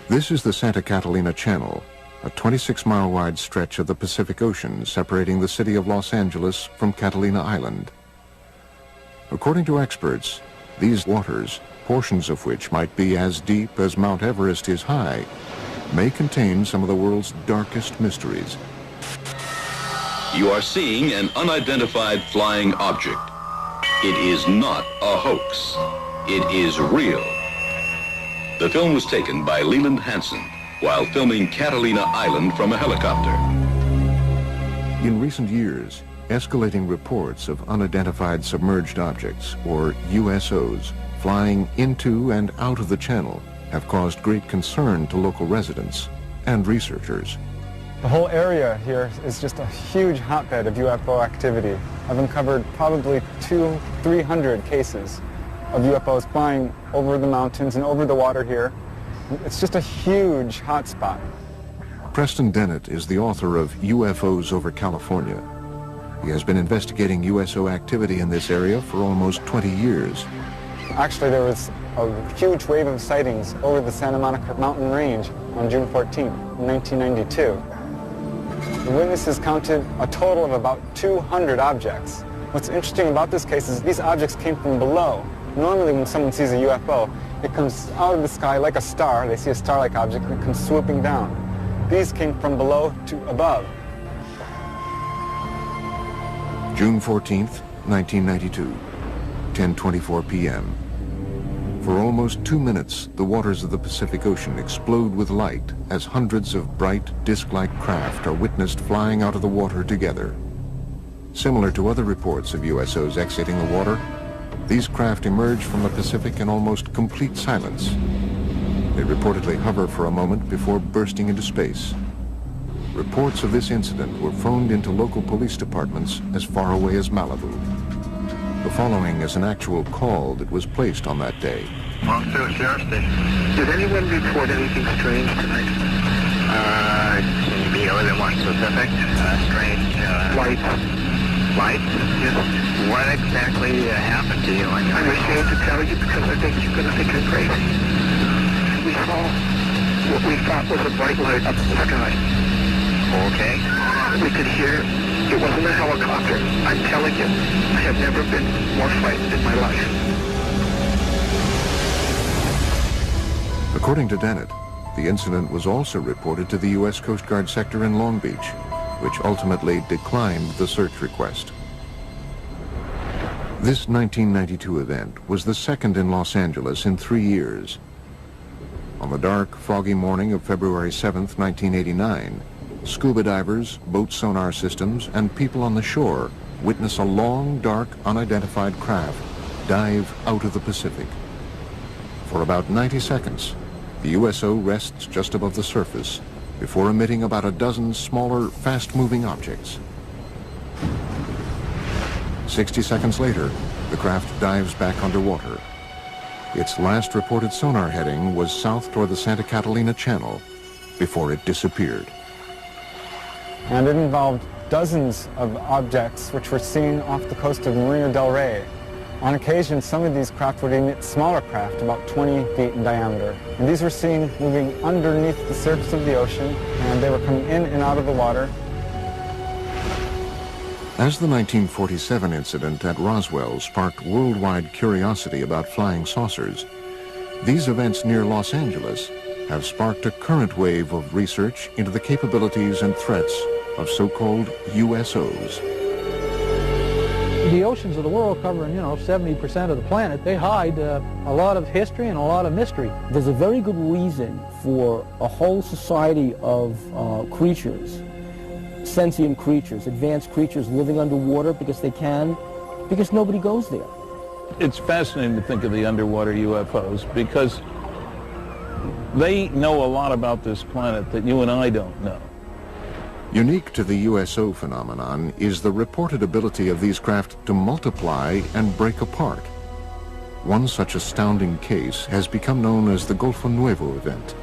This is the Santa Catalina Channel, a 26-mile wide stretch of the Pacific Ocean separating the city of Los Angeles from Catalina Island. According to experts, these waters, portions of which might be as deep as Mount Everest is high, may contain some of the world's darkest mysteries. You are seeing an unidentified flying object. It is not a hoax. It is real. The film was taken by Leland Hansen while filming Catalina Island from a helicopter. In recent years, escalating reports of unidentified submerged objects, or USOs, flying into and out of the channel have caused great concern to local residents and researchers. The whole area here is just a huge hotbed of UFO activity. I've uncovered probably 200-300 cases of UFOs flying over the mountains and over the water here. It's just a huge hotspot. Preston Dennett is the author of UFOs over California. He has been investigating USO activity in this area for almost 20 years. Actually, there was a huge wave of sightings over the Santa Monica mountain range on June 14, 1992. The witnesses counted a total of about 200 objects. What's interesting about this case is these objects came from below. Normally when someone sees a UFO, it comes out of the sky like a star. They see a star-like object and it comes swooping down. These came from below to above. June 14th, 1992, 10:24 p.m. For almost 2 minutes, the waters of the Pacific Ocean explode with light as hundreds of bright, disc-like craft are witnessed flying out of the water together. Similar to other reports of USOs exiting the water, these craft emerge from the Pacific in almost complete silence. They reportedly hover for a moment before bursting into space. Reports of this incident were phoned into local police departments as far away as Malibu. The following is an actual call that was placed on that day. Officer, Sheriff Station. Did anyone report anything strange tonight? Can you be a little bit more specific? Strange, lights. Lights? Yes. What exactly happened to you? I'm ashamed to tell you because I think you're going to think I'm crazy. We saw what we thought was a bright light up in the sky. Okay. We could hear. It wasn't a helicopter. I'm telling you, I have never been more frightened in my life. According to Dennett, the incident was also reported to the U.S. Coast Guard sector in Long Beach, which ultimately declined the search request. This 1992 event was the second in Los Angeles in 3 years. On the dark, foggy morning of February 7th, 1989, scuba divers, boat sonar systems, and people on the shore witness a long, dark, unidentified craft dive out of the Pacific. For about 90 seconds, the USO rests just above the surface before emitting about a dozen smaller, fast-moving objects. 60 seconds later, the craft dives back underwater. Its last reported sonar heading was south toward the Santa Catalina Channel before it disappeared. And it involved dozens of objects which were seen off the coast of Marina del Rey. On occasion, some of these craft would emit smaller craft, about 20 feet in diameter. And these were seen moving underneath the surface of the ocean, and they were coming in and out of the water. As the 1947 incident at Roswell sparked worldwide curiosity about flying saucers, these events near Los Angeles have sparked a current wave of research into the capabilities and threats of so-called USOs. The oceans of the world covering, 70% of the planet, they hide a lot of history and a lot of mystery. There's a very good reason for a whole society of creatures, sentient creatures, advanced creatures living underwater because nobody goes there. It's fascinating to think of the underwater UFOs because they know a lot about this planet that you and I don't know. Unique to the USO phenomenon is the reported ability of these craft to multiply and break apart. One such astounding case has become known as the Golfo Nuevo event.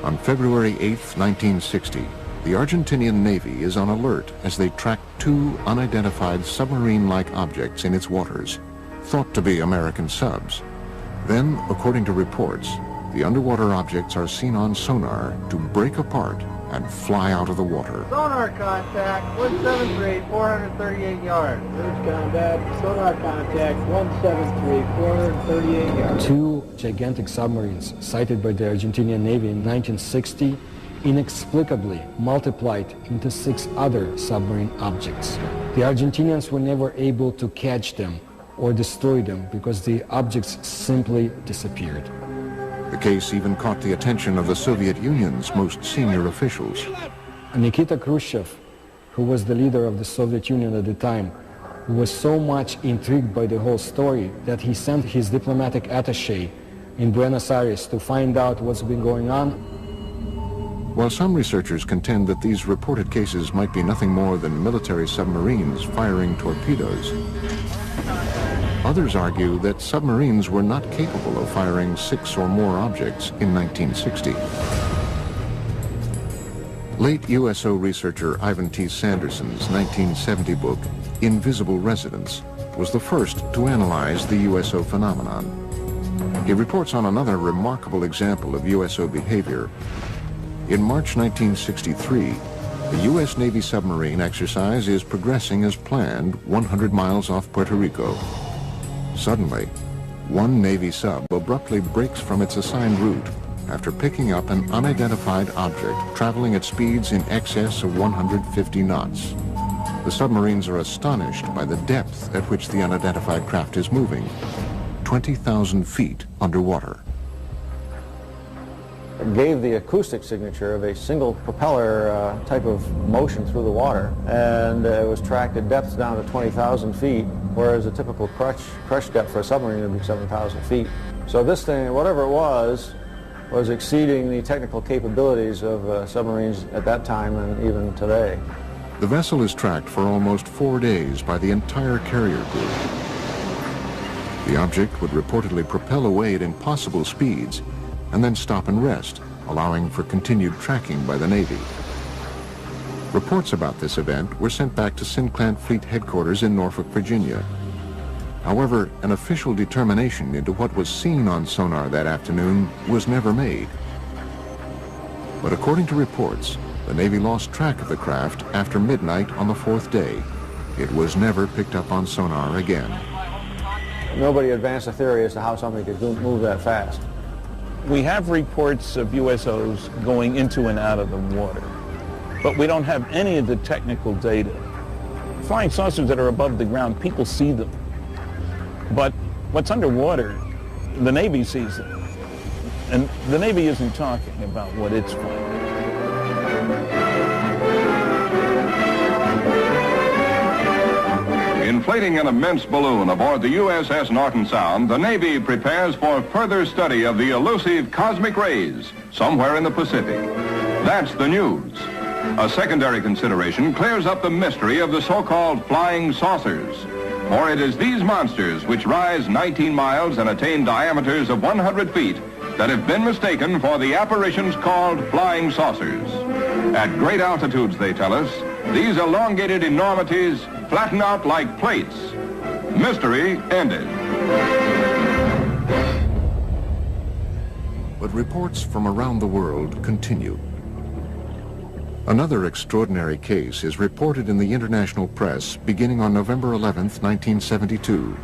On February 8, 1960, the Argentinian Navy is on alert as they track two unidentified submarine-like objects in its waters, thought to be American subs. Then, according to reports, the underwater objects are seen on sonar to break apart and fly out of the water. Sonar contact, 173, 438 yards. Bridge contact, sonar contact, 173, 438 yards. Two gigantic submarines sighted by the Argentinian Navy in 1960 inexplicably multiplied into 6 other submarine objects. The Argentinians were never able to catch them or destroy them because the objects simply disappeared. The case even caught the attention of the Soviet Union's most senior officials. Nikita Khrushchev, who was the leader of the Soviet Union at the time, was so much intrigued by the whole story that he sent his diplomatic attaché in Buenos Aires to find out what's been going on. While some researchers contend that these reported cases might be nothing more than military submarines firing torpedoes, others argue that submarines were not capable of firing 6 or more objects in 1960. Late USO researcher Ivan T. Sanderson's 1970 book, Invisible Residents, was the first to analyze the USO phenomenon. He reports on another remarkable example of USO behavior. In March 1963, the U.S. Navy submarine exercise is progressing as planned 100 miles off Puerto Rico. Suddenly, one Navy sub abruptly breaks from its assigned route after picking up an unidentified object traveling at speeds in excess of 150 knots. The submarines are astonished by the depth at which the unidentified craft is moving, 20,000 feet underwater. It gave the acoustic signature of a single propeller type of motion through the water, and it was tracked at depths down to 20,000 feet, whereas a typical crush depth for a submarine would be 7,000 feet. So this thing, whatever it was exceeding the technical capabilities of submarines at that time and even today. The vessel is tracked for almost 4 days by the entire carrier group. The object would reportedly propel away at impossible speeds and then stop and rest, allowing for continued tracking by the Navy. Reports about this event were sent back to Sinclair Fleet Headquarters in Norfolk, Virginia. However, an official determination into what was seen on sonar that afternoon was never made. But according to reports, the Navy lost track of the craft after midnight on the 4th day. It was never picked up on sonar again. Nobody advanced a theory as to how something could move that fast. We have reports of USOs going into and out of the water, but we don't have any of the technical data. Flying saucers that are above the ground, people see them. But what's underwater, the Navy sees them. And the Navy isn't talking about what it's finding. Inflating an immense balloon aboard the USS Norton Sound, the Navy prepares for further study of the elusive cosmic rays somewhere in the Pacific. That's the news. A secondary consideration clears up the mystery of the so-called flying saucers. For it is these monsters which rise 19 miles and attain diameters of 100 feet that have been mistaken for the apparitions called flying saucers. At great altitudes, they tell us, these elongated enormities flatten out like plates. Mystery ended. But reports from around the world continue. Another extraordinary case is reported in the international press beginning on November 11th, 1972.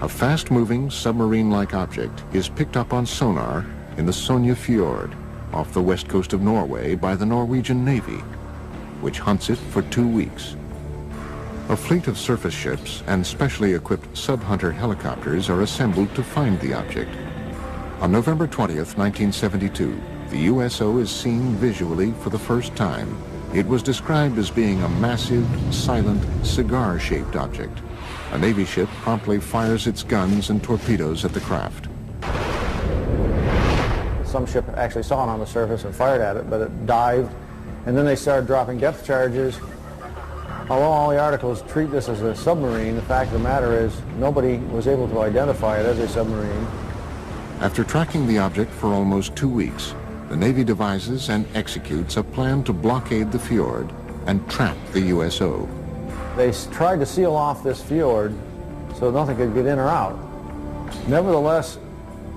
A fast-moving submarine-like object is picked up on sonar in the Sonja Fjord off the west coast of Norway by the Norwegian Navy, which hunts it for 2 weeks. A fleet of surface ships and specially equipped sub-hunter helicopters are assembled to find the object. On November 20th, 1972, the USO is seen visually for the first time. It was described as being a massive, silent, cigar-shaped object. A Navy ship promptly fires its guns and torpedoes at the craft. Some ship actually saw it on the surface and fired at it, but it dived, and then they started dropping depth charges. Although all the articles treat this as a submarine, the fact of the matter is nobody was able to identify it as a submarine. After tracking the object for almost 2 weeks, the Navy devises and executes a plan to blockade the fjord and trap the USO. They tried to seal off this fjord so nothing could get in or out. Nevertheless,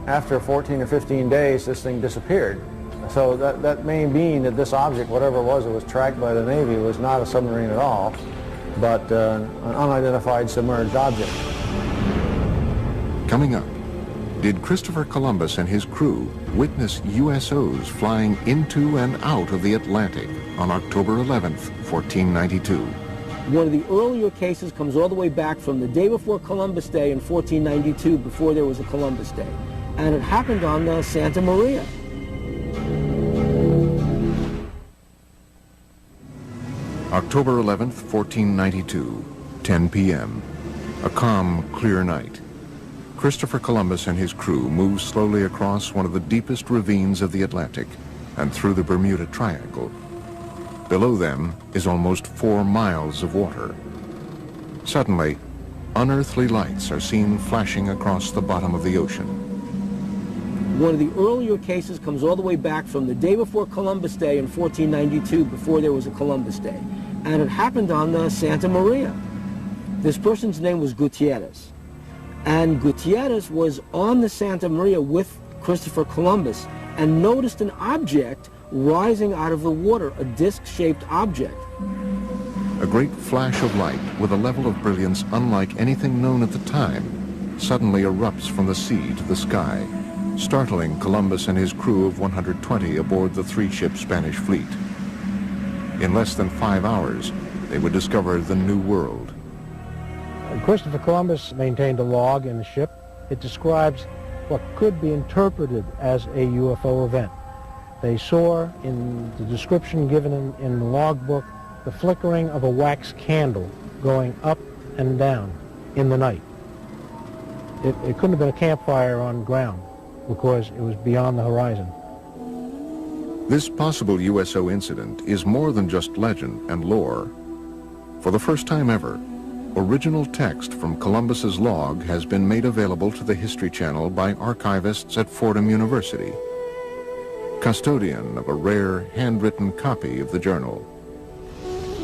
after 14 or 15 days, this thing disappeared. So that may mean that this object, whatever it was that was tracked by the Navy, was not a submarine at all, but an unidentified submerged object. Coming up, did Christopher Columbus and his crew witness USOs flying into and out of the Atlantic on October 11th, 1492? One of the earlier cases comes all the way back from the day before Columbus Day in 1492, before there was a Columbus Day. And it happened on the Santa Maria. October 11th, 1492, 10 p.m. A calm, clear night. Christopher Columbus and his crew move slowly across one of the deepest ravines of the Atlantic and through the Bermuda Triangle. Below them is almost 4 miles of water. Suddenly, unearthly lights are seen flashing across the bottom of the ocean. One of the earlier cases comes all the way back from the day before Columbus Day in 1492, before there was a Columbus Day. And it happened on the Santa Maria. This person's name was Gutierrez. And Gutierrez was on the Santa Maria with Christopher Columbus and noticed an object rising out of the water, a disc-shaped object. A great flash of light with a level of brilliance unlike anything known at the time suddenly erupts from the sea to the sky, startling Columbus and his crew of 120 aboard the 3-ship Spanish fleet. In less than 5 hours, they would discover the New World. Christopher Columbus maintained a log in the ship. It describes what could be interpreted as a UFO event. They saw in the description given in the logbook the flickering of a wax candle going up and down in the night. It couldn't have been a campfire on ground because it was beyond the horizon. This possible USO incident is more than just legend and lore. For the first time ever, original text from Columbus's log has been made available to the History Channel by archivists at Fordham University, custodian of a rare handwritten copy of the journal.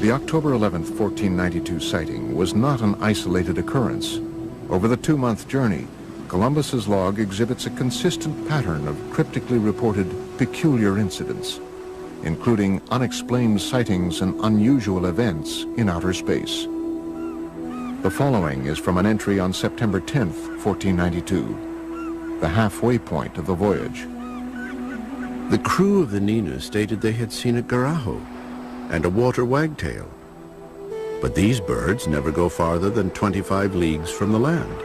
The October 11th, 1492 sighting was not an isolated occurrence. Over the 2-month journey, Columbus's log exhibits a consistent pattern of cryptically reported peculiar incidents, including unexplained sightings and unusual events in outer space. The following is from an entry on September 10th, 1492, the halfway point of the voyage. The crew of the Nina stated they had seen a garajo and a water wagtail, but these birds never go farther than 25 leagues from the land.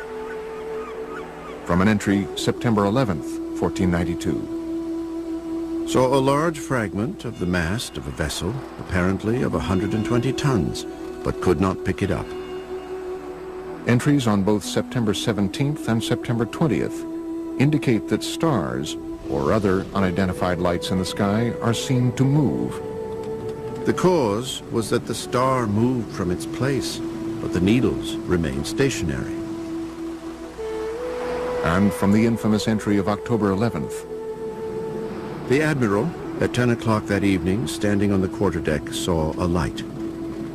From an entry September 11th, 1492. Saw a large fragment of the mast of a vessel, apparently of 120 tons, but could not pick it up. Entries on both September 17th and September 20th indicate that stars or other unidentified lights in the sky are seen to move. The cause was that the star moved from its place, but the needles remained stationary. And from the infamous entry of October 11th. The Admiral, at 10 o'clock that evening, standing on the quarterdeck, saw a light.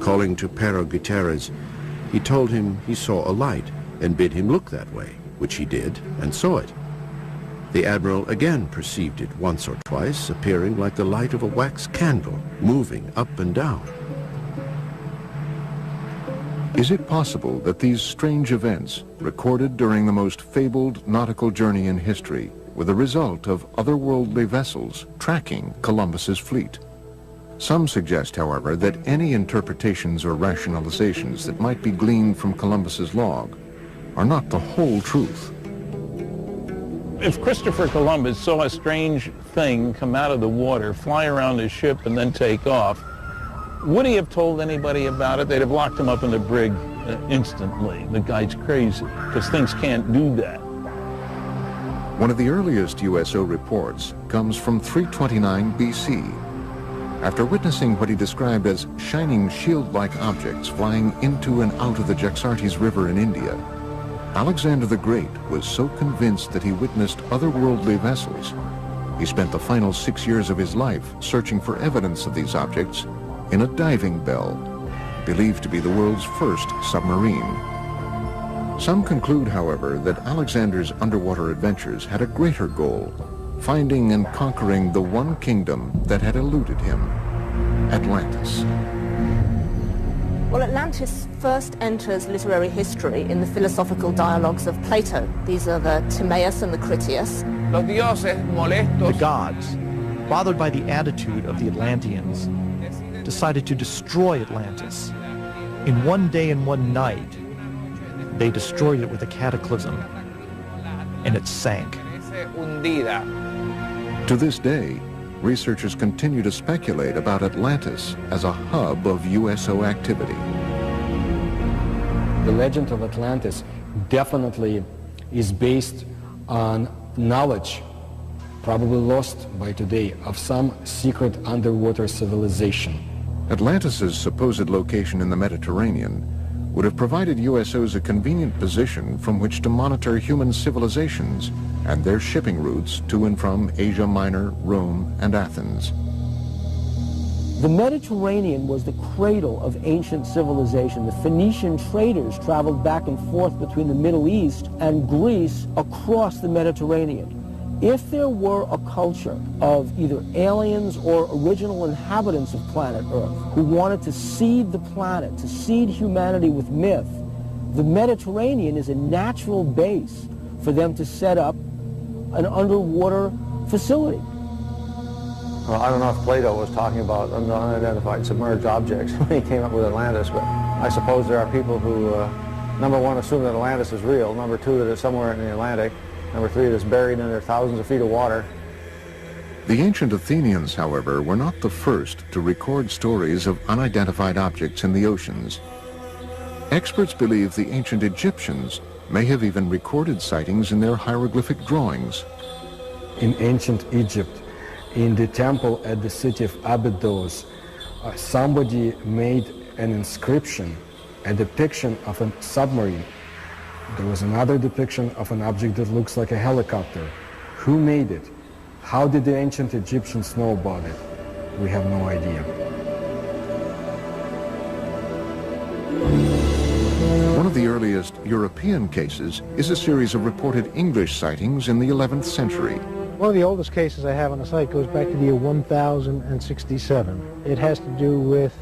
Calling to Pero Gutierrez, he told him he saw a light and bid him look that way, which he did and saw it. The Admiral again perceived it once or twice, appearing like the light of a wax candle, moving up and down. Is it possible that these strange events, recorded during the most fabled nautical journey in history, were the result of otherworldly vessels tracking Columbus's fleet? Some suggest, however, that any interpretations or rationalizations that might be gleaned from Columbus's log are not the whole truth. If Christopher Columbus saw a strange thing come out of the water, fly around his ship, and then take off, would he have told anybody about it? They'd have locked him up in the brig instantly. The guy's crazy, because things can't do that. One of the earliest USO reports comes from 329 BC. After witnessing what he described as shining shield-like objects flying into and out of the Jaxartes River in India, Alexander the Great was so convinced that he witnessed otherworldly vessels, he spent the final 6 years of his life searching for evidence of these objects in a diving bell, believed to be the world's first submarine. Some conclude, however, that Alexander's underwater adventures had a greater goal, finding and conquering the one kingdom that had eluded him, Atlantis. Well, Atlantis first enters literary history in the philosophical dialogues of Plato. These are the Timaeus and the Critias. The gods, bothered by the attitude of the Atlanteans, decided to destroy Atlantis. In one day and one night, they destroyed it with a cataclysm, and it sank. To this day, researchers continue to speculate about Atlantis as a hub of USO activity. The legend of Atlantis definitely is based on knowledge, probably lost by today, of some secret underwater civilization. Atlantis's supposed location in the Mediterranean would have provided USOs a convenient position from which to monitor human civilizations and their shipping routes to and from Asia Minor, Rome, and Athens. The Mediterranean was the cradle of ancient civilization. The Phoenician traders traveled back and forth between the Middle East and Greece across the Mediterranean. If there were a culture of either aliens or original inhabitants of planet Earth who wanted to seed the planet, to seed humanity with myth, the Mediterranean is a natural base for them to set up an underwater facility. Well, I don't know if Plato was talking about unidentified submerged objects when he came up with Atlantis, but I suppose there are people who, number one, assume that Atlantis is real, number two, that it's somewhere in the Atlantic, number three, that it's buried under thousands of feet of water. The ancient Athenians, however, were not the first to record stories of unidentified objects in the oceans. Experts believe the ancient Egyptians may have even recorded sightings in their hieroglyphic drawings. In ancient Egypt, in the temple at the city of Abydos, somebody made an inscription, a depiction of a submarine. There was another depiction of an object that looks like a helicopter. Who made it? How did the ancient Egyptians know about it? We have no idea. One of the earliest European cases is a series of reported English sightings in the 11th century. One of the oldest cases I have on the site goes back to the year 1067. It has to do with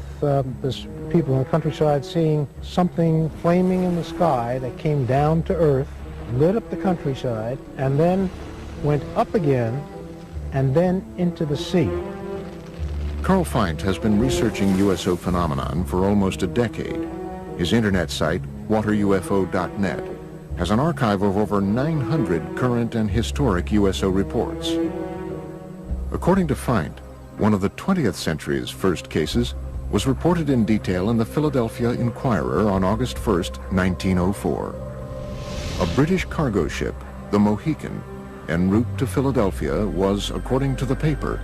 this people in the countryside seeing something flaming in the sky that came down to earth, lit up the countryside, and then went up again, and then into the sea. Carl Feint has been researching USO phenomenon for almost a decade. His internet site, waterufo.net, has an archive of over 900 current and historic USO reports. According to Feint, one of the 20th century's first cases was reported in detail in the Philadelphia Inquirer on August 1st, 1904. A British cargo ship, the Mohican, en route to Philadelphia was, according to the paper,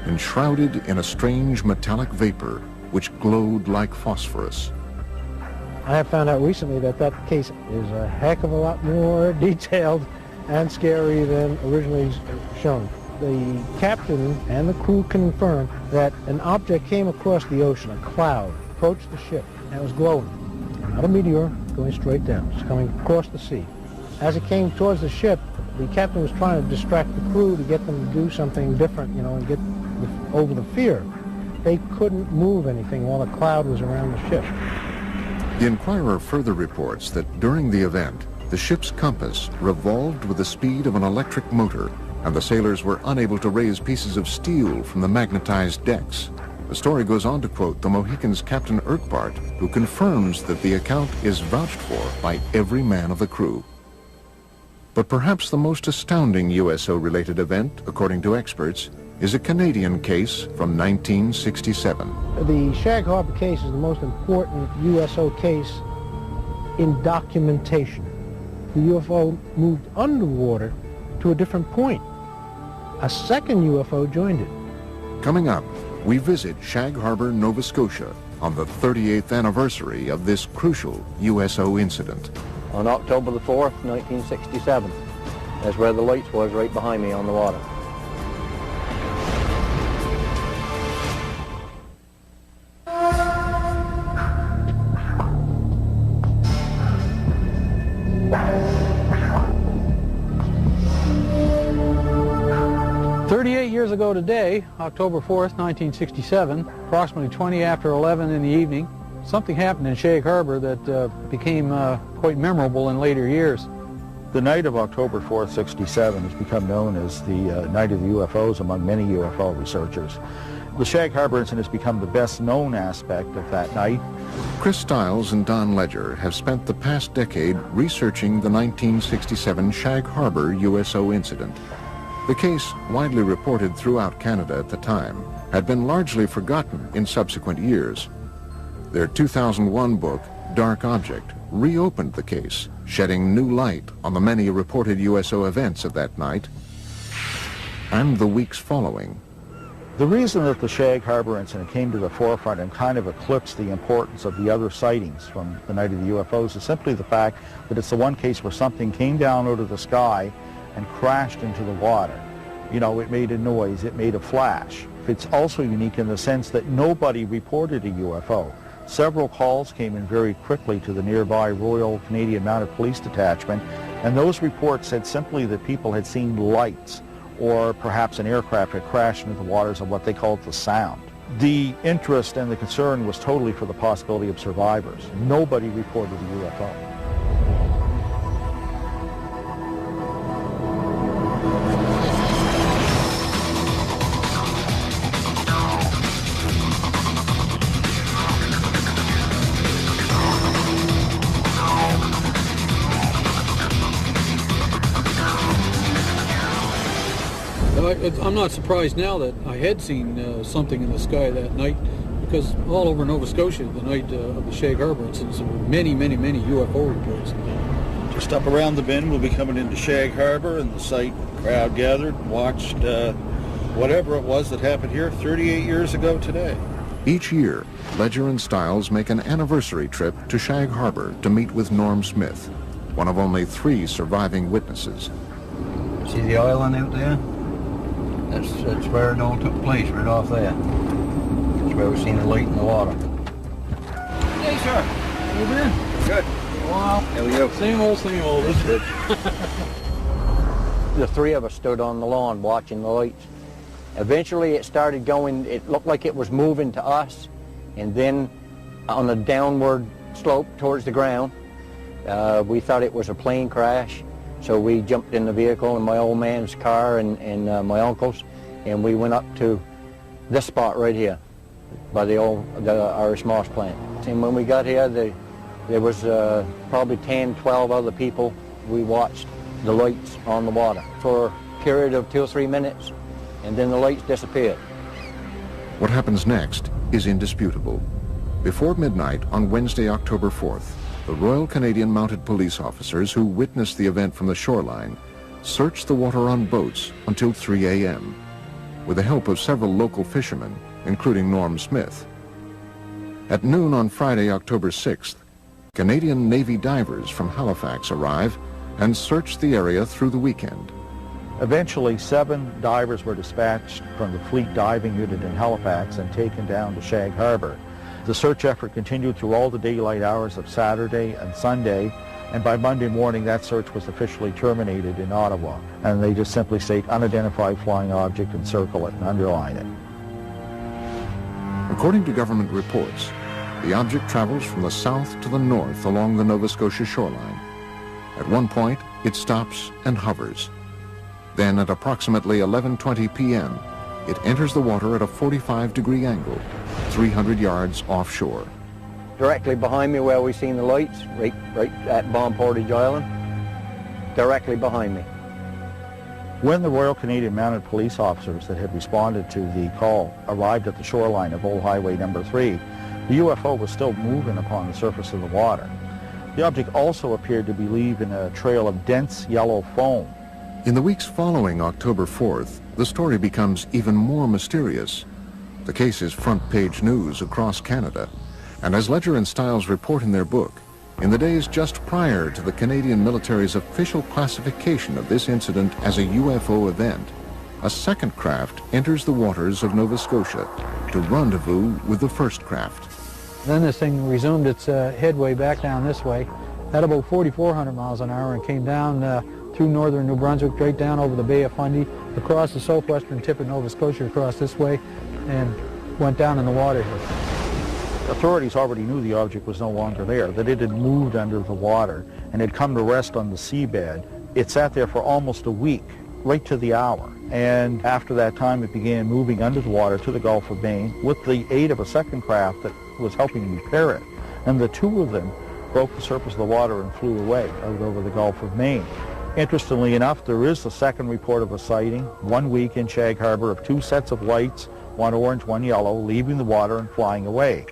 enshrouded in a strange metallic vapor which glowed like phosphorus. I have found out recently that that case is a heck of a lot more detailed and scary than originally shown. The captain and the crew confirmed that an object came across the ocean, a cloud, approached the ship, and it was glowing. Not a meteor, going straight down, just coming across the sea. As it came towards the ship, the captain was trying to distract the crew to get them to do something different, you know, and get over the fear. They couldn't move anything while the cloud was around the ship. The Inquirer further reports that during the event, the ship's compass revolved with the speed of an electric motor, and the sailors were unable to raise pieces of steel from the magnetized decks. The story goes on to quote the Mohican's Captain Urquhart, who confirms that the account is vouched for by every man of the crew. But perhaps the most astounding USO-related event, according to experts, is a Canadian case from 1967. The Shag Harbor case is the most important USO case in documentation. The UFO moved underwater to a different point. A second UFO joined it. Coming up, we visit Shag Harbor, Nova Scotia, on the 38th anniversary of this crucial USO incident. On October the 4th, 1967, that's where the lights was, right behind me on the water. Years ago today, October 4th, 1967, approximately 20 after 11 in the evening, something happened in Shag Harbor that became quite memorable in later years. The night of October 4th, 67 has become known as the night of the UFOs among many UFO researchers. The Shag Harbor incident has become the best known aspect of that night. Chris Stiles and Don Ledger have spent the past decade researching the 1967 Shag Harbor USO incident. The case, widely reported throughout Canada at the time, had been largely forgotten in subsequent years. Their 2001 book, Dark Object, reopened the case, shedding new light on the many reported USO events of that night and the weeks following. The reason that the Shag Harbor incident came to the forefront and kind of eclipsed the importance of the other sightings from the night of the UFOs is simply the fact that it's the one case where something came down out of the sky and crashed into the water. You know, it made a noise, it made a flash. It's also unique in the sense that nobody reported a UFO. Several calls came in very quickly to the nearby Royal Canadian Mounted Police Detachment, and those reports said simply that people had seen lights, or perhaps an aircraft had crashed into the waters of what they called the Sound. The interest and the concern was totally for the possibility of survivors. Nobody reported a UFO. I'm not surprised now that I had seen something in the sky that night, because all over Nova Scotia, the night of the Shag Harbor incidents, there were many, many, many UFO reports. Just up around the bend, we'll be coming into Shag Harbor, and the site crowd gathered and watched whatever it was that happened here 38 years ago today. Each year, Ledger and Stiles make an anniversary trip to Shag Harbor to meet with Norm Smith, one of only 3 surviving witnesses. See the island out there? That's where it all took place, right off there. That's where we seen the light in the water. Hey, sir. How you been? Good. Wow. How are you? Same old, isn't it? The 3 of us stood on the lawn watching the lights. Eventually it started going, it looked like it was moving to us, and then on a downward slope towards the ground. We thought it was a plane crash. So we jumped in the vehicle in my old man's car and my uncle's, and we went up to this spot right here by the Irish Moss plant. And when we got here, there was probably 10, 12 other people. We watched the lights on the water for a period of 2 or 3 minutes, and then the lights disappeared. What happens next is indisputable. Before midnight on Wednesday, October 4th, the Royal Canadian Mounted Police officers who witnessed the event from the shoreline searched the water on boats until 3 a.m. with the help of several local fishermen, including Norm Smith. At noon on Friday, October 6th, Canadian Navy divers from Halifax arrive and search the area through the weekend. Eventually, 7 divers were dispatched from the Fleet Diving Unit in Halifax and taken down to Shag Harbor. The search effort continued through all the daylight hours of Saturday and Sunday, and by Monday morning that search was officially terminated in Ottawa, and they just simply state unidentified flying object and circle it and underline it. According to government reports, the object travels from the south to the north along the Nova Scotia shoreline. At one point, it stops and hovers. Then at approximately 11:20 p.m., it enters the water at a 45-degree angle, 300 yards offshore. Directly behind me where we seen the lights, right at Bomb Portage Island, directly behind me. When the Royal Canadian Mounted Police officers that had responded to the call arrived at the shoreline of Old Highway number 3, the UFO was still moving upon the surface of the water. The object also appeared to be leaving a trail of dense yellow foam. In the weeks following October 4th, the story becomes even more mysterious. The case is front-page news across Canada, and as Ledger and Stiles report in their book, in the days just prior to the Canadian military's official classification of this incident as a UFO event, a second craft enters the waters of Nova Scotia to rendezvous with the first craft. Then this thing resumed its headway back down this way at about 4,400 miles an hour and came down through northern New Brunswick, straight down over the Bay of Fundy, across the southwestern tip of Nova Scotia, across this way, and went down in the water here. Authorities already knew the object was no longer there, that it had moved under the water and had come to rest on the seabed. It sat there for almost a week, right to the hour. And after that time, it began moving under the water to the Gulf of Maine with the aid of a second craft that was helping repair it. And the two of them broke the surface of the water and flew away out over the Gulf of Maine. Interestingly enough, there is a second report of a sighting 1 week in Shag Harbor of two sets of lights, one orange, one yellow, leaving the water and flying away.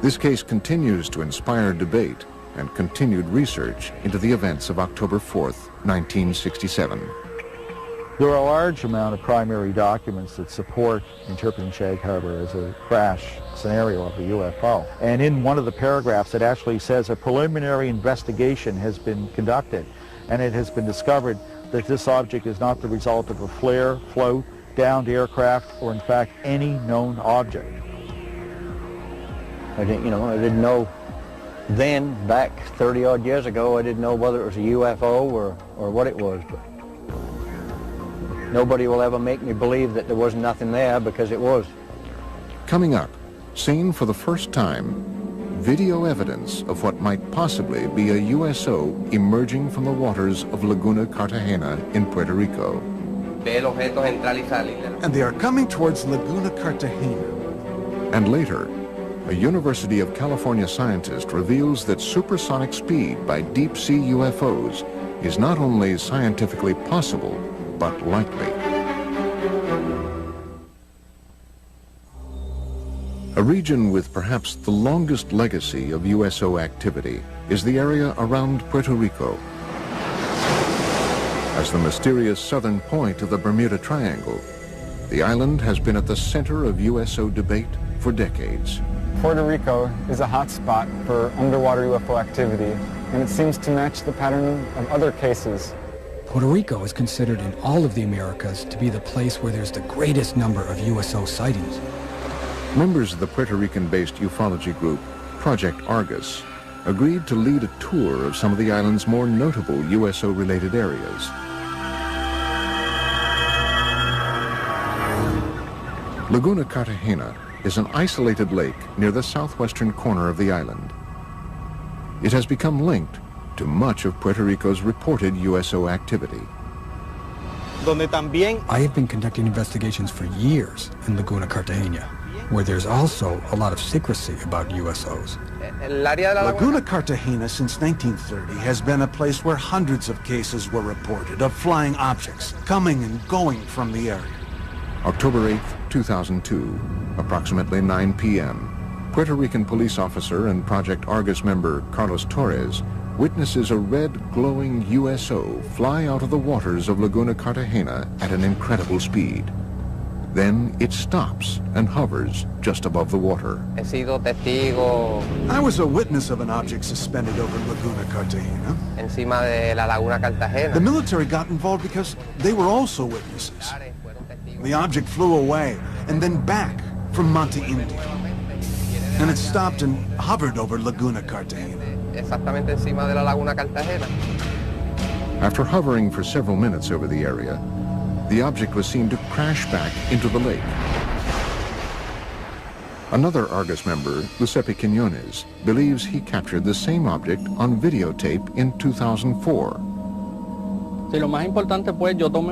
This case continues to inspire debate and continued research into the events of October 4th, 1967. There are a large amount of primary documents that support interpreting Shag Harbor as a crash scenario of a UFO. And in one of the paragraphs, it actually says a preliminary investigation has been conducted, and it has been discovered that this object is not the result of a flare, float, downed aircraft, or in fact any known object. I didn't know then, back 30-odd years ago, I didn't know whether it was a UFO or what it was. But nobody will ever make me believe that there was nothing there, because it was. Coming up, seen for the first time, video evidence of what might possibly be a USO emerging from the waters of Laguna Cartagena in Puerto Rico. And they are coming towards Laguna Cartagena. And later, a University of California scientist reveals that supersonic speed by deep-sea UFOs is not only scientifically possible, but likely. A region with perhaps the longest legacy of USO activity is the area around Puerto Rico. As the mysterious southern point of the Bermuda Triangle, the island has been at the center of USO debate for decades. Puerto Rico is a hot spot for underwater UFO activity, and it seems to match the pattern of other cases. Puerto Rico is considered in all of the Americas to be the place where there's the greatest number of USO sightings. Members of the Puerto Rican-based ufology group, Project Argus, agreed to lead a tour of some of the island's more notable USO-related areas. Laguna Cartagena is an isolated lake near the southwestern corner of the island. It has become linked to much of Puerto Rico's reported USO activity. I have been conducting investigations for years in Laguna Cartagena, where there's also a lot of secrecy about USOs. Laguna Cartagena since 1930 has been a place where hundreds of cases were reported of flying objects coming and going from the area. October 8, 2002, approximately 9 p.m., Puerto Rican police officer and Project Argus member Carlos Torres witnesses a red glowing USO fly out of the waters of Laguna Cartagena at an incredible speed. Then it stops and hovers just above the water. I was a witness of an object suspended over Laguna Cartagena. The military got involved because they were also witnesses. The object flew away and then back from Monte Indio. And it stopped and hovered over Laguna Cartagena. After hovering for several minutes over the area, the object was seen to crash back into the lake. Another Argus member, Giuseppe Quinones, believes he captured the same object on videotape in 2004.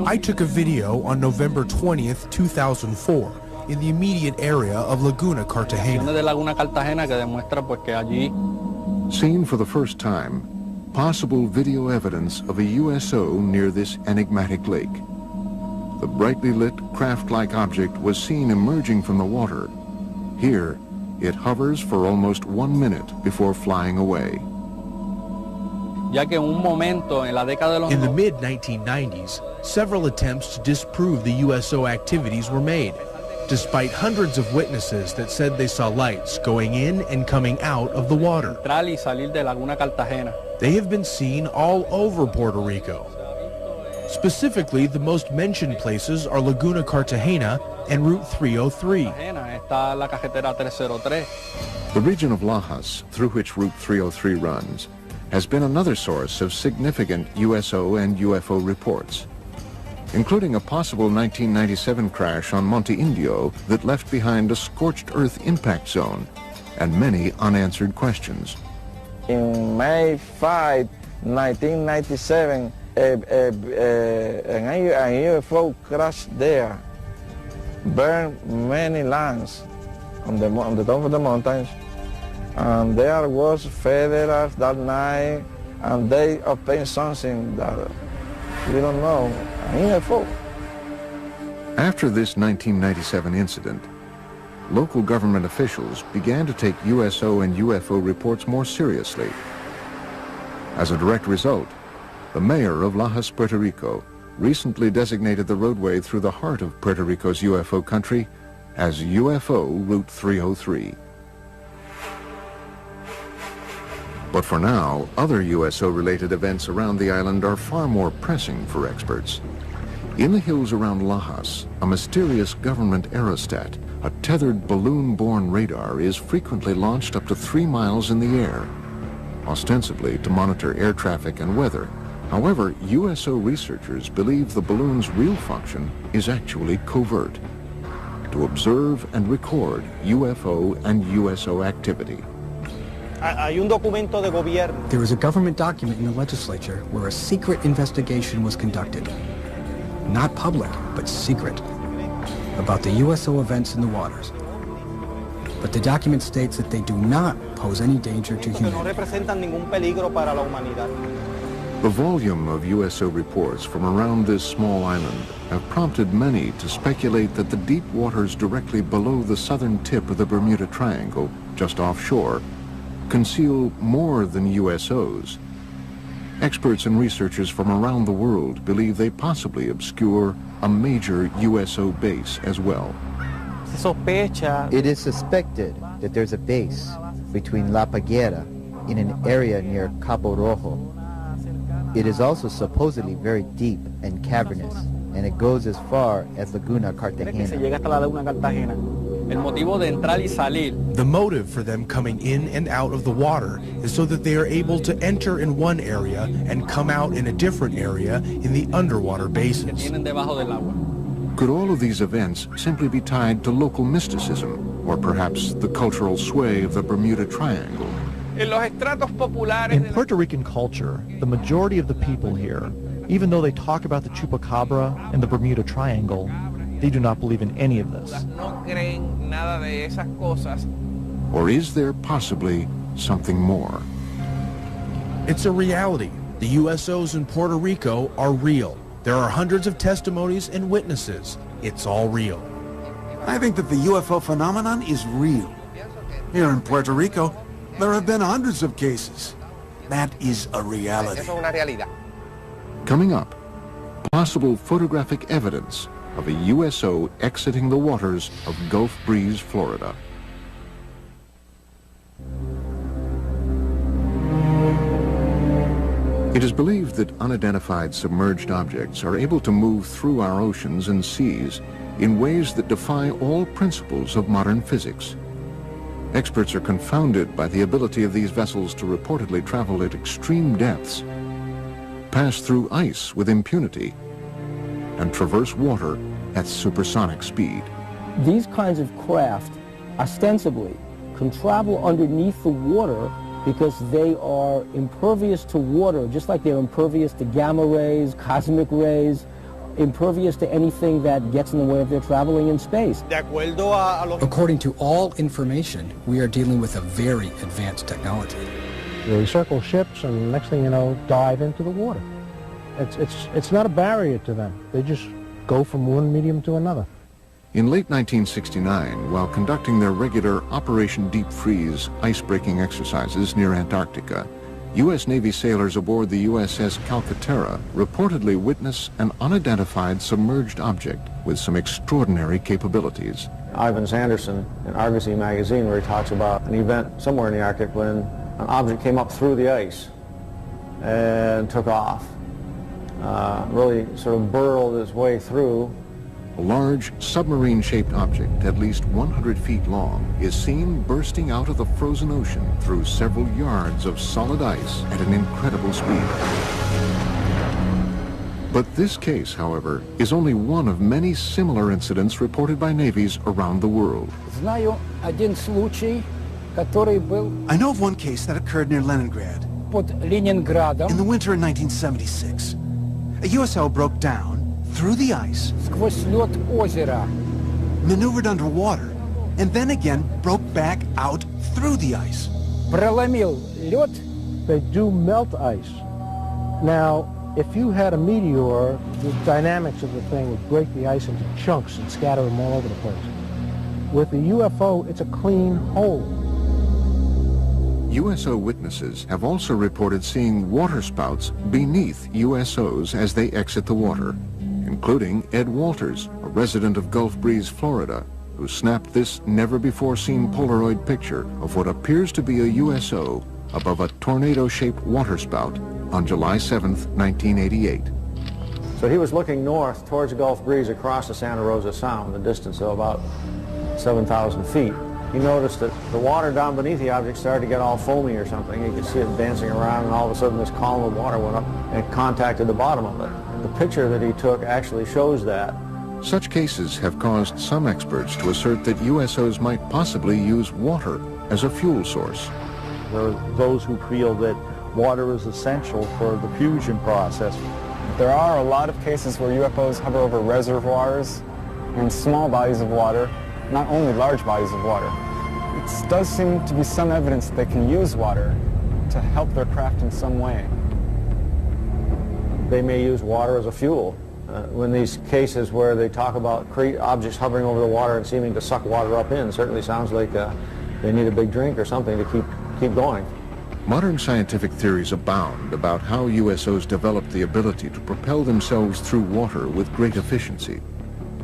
I took a video on November 20th, 2004, in the immediate area of Laguna Cartagena. Seen for the first time, possible video evidence of a USO near this enigmatic lake. The brightly lit craft-like object was seen emerging from the water. Here, it hovers for almost 1 minute before flying away. ya que en un momento en la década de los In the mid-1990s, several attempts to disprove the USO activities were made, despite hundreds of witnesses that said they saw lights going in and coming out of the water. entrar y salir de Laguna Cartagena. They have been seen all over Puerto Rico. Specifically, the most mentioned places are Laguna Cartagena and Route 303. Está la carretera 303. The region of Lajas, through which Route 303 runs, has been another source of significant USO and UFO reports, including a possible 1997 crash on Monte Indio that left behind a scorched earth impact zone and many unanswered questions. In May 5, 1997, an UFO crashed there, burned many lands on the top of the mountains, and there was federals that night, and they obtained something that we don't know, an UFO. After this 1997 incident, local government officials began to take USO and UFO reports more seriously. As a direct result, the mayor of Lajas, Puerto Rico, recently designated the roadway through the heart of Puerto Rico's UFO country as UFO Route 303. But for now, other USO-related events around the island are far more pressing for experts. In the hills around Lajas, a mysterious government aerostat, a tethered balloon-borne radar, is frequently launched up to 3 miles in the air, ostensibly to monitor air traffic and weather. However, USO researchers believe the balloon's real function is actually covert, to observe and record UFO and USO activity. There is a government document in the legislature where a secret investigation was conducted. Not public, but secret, about the USO events in the waters. But the document states that they do not pose any danger to humanity. The volume of USO reports from around this small island have prompted many to speculate that the deep waters directly below the southern tip of the Bermuda Triangle, just offshore, conceal more than USOs. Experts and researchers from around the world believe they possibly obscure a major USO base as well. It is suspected that there's a base between La Paguera in an area near Cabo Rojo. It is also supposedly very deep and cavernous, and it goes as far as Laguna Cartagena. The motive for them coming in and out of the water is so that they are able to enter in one area and come out in a different area in the underwater basins. Could all of these events simply be tied to local mysticism, or perhaps the cultural sway of the Bermuda Triangle? In Puerto Rican culture, the majority of the people here, even though they talk about the Chupacabra and the Bermuda Triangle, they do not believe in any of this. Or is there possibly something more? It's a reality. The USOs in Puerto Rico are real. There are hundreds of testimonies and witnesses. It's all real. I think that the UFO phenomenon is real. Here in Puerto Rico, there have been hundreds of cases. That is a reality. Coming up, possible photographic evidence of a USO exiting the waters of Gulf Breeze, Florida. It is believed that unidentified submerged objects are able to move through our oceans and seas in ways that defy all principles of modern physics. Experts are confounded by the ability of these vessels to reportedly travel at extreme depths, pass through ice with impunity, and traverse water at supersonic speed. These kinds of craft, ostensibly, can travel underneath the water because they are impervious to water, just like they're impervious to gamma rays, cosmic rays, impervious to anything that gets in the way of their traveling in space. According to all information, we are dealing with a very advanced technology. They circle ships and next thing you know, dive into the water. It's not a barrier to them. They just go from one medium to another. In late 1969, while conducting their regular Operation Deep Freeze ice-breaking exercises near Antarctica, U.S. Navy sailors aboard the USS Calcaterra reportedly witnessed an unidentified submerged object with some extraordinary capabilities. Ivan Sanderson in Argosy magazine, where he talks about an event somewhere in the Arctic when an object came up through the ice and took off. Really sort of burrowed its way through. A large submarine-shaped object, at least 100 feet long, is seen bursting out of the frozen ocean through several yards of solid ice at an incredible speed. But this case, however, is only one of many similar incidents reported by navies around the world. I know of one case that occurred near Leningrad. In the winter of 1976. A USO broke down through the ice, maneuvered underwater, and then again broke back out through the ice. They do melt ice. Now, if you had a meteor, the dynamics of the thing would break the ice into chunks and scatter them all over the place. With the UFO, it's a clean hole. USO witnesses have also reported seeing waterspouts beneath USOs as they exit the water, including Ed Walters, a resident of Gulf Breeze, Florida, who snapped this never-before-seen Polaroid picture of what appears to be a USO above a tornado-shaped waterspout on July 7th, 1988. So he was looking north towards the Gulf Breeze across the Santa Rosa Sound, a distance of about 7,000 feet. He noticed that the water down beneath the object started to get all foamy or something. He could see it dancing around, and all of a sudden this column of water went up and contacted the bottom of it. The picture that he took actually shows that. Such cases have caused some experts to assert that USOs might possibly use water as a fuel source. There are those who feel that water is essential for the fusion process. There are a lot of cases where UFOs hover over reservoirs and small bodies of water, not only large bodies of water. It does seem to be some evidence that they can use water to help their craft in some way. They may use water as a fuel. When these cases where they talk about objects hovering over the water and seeming to suck water up in, certainly sounds like they need a big drink or something to keep going. Modern scientific theories abound about how USOs developed the ability to propel themselves through water with great efficiency.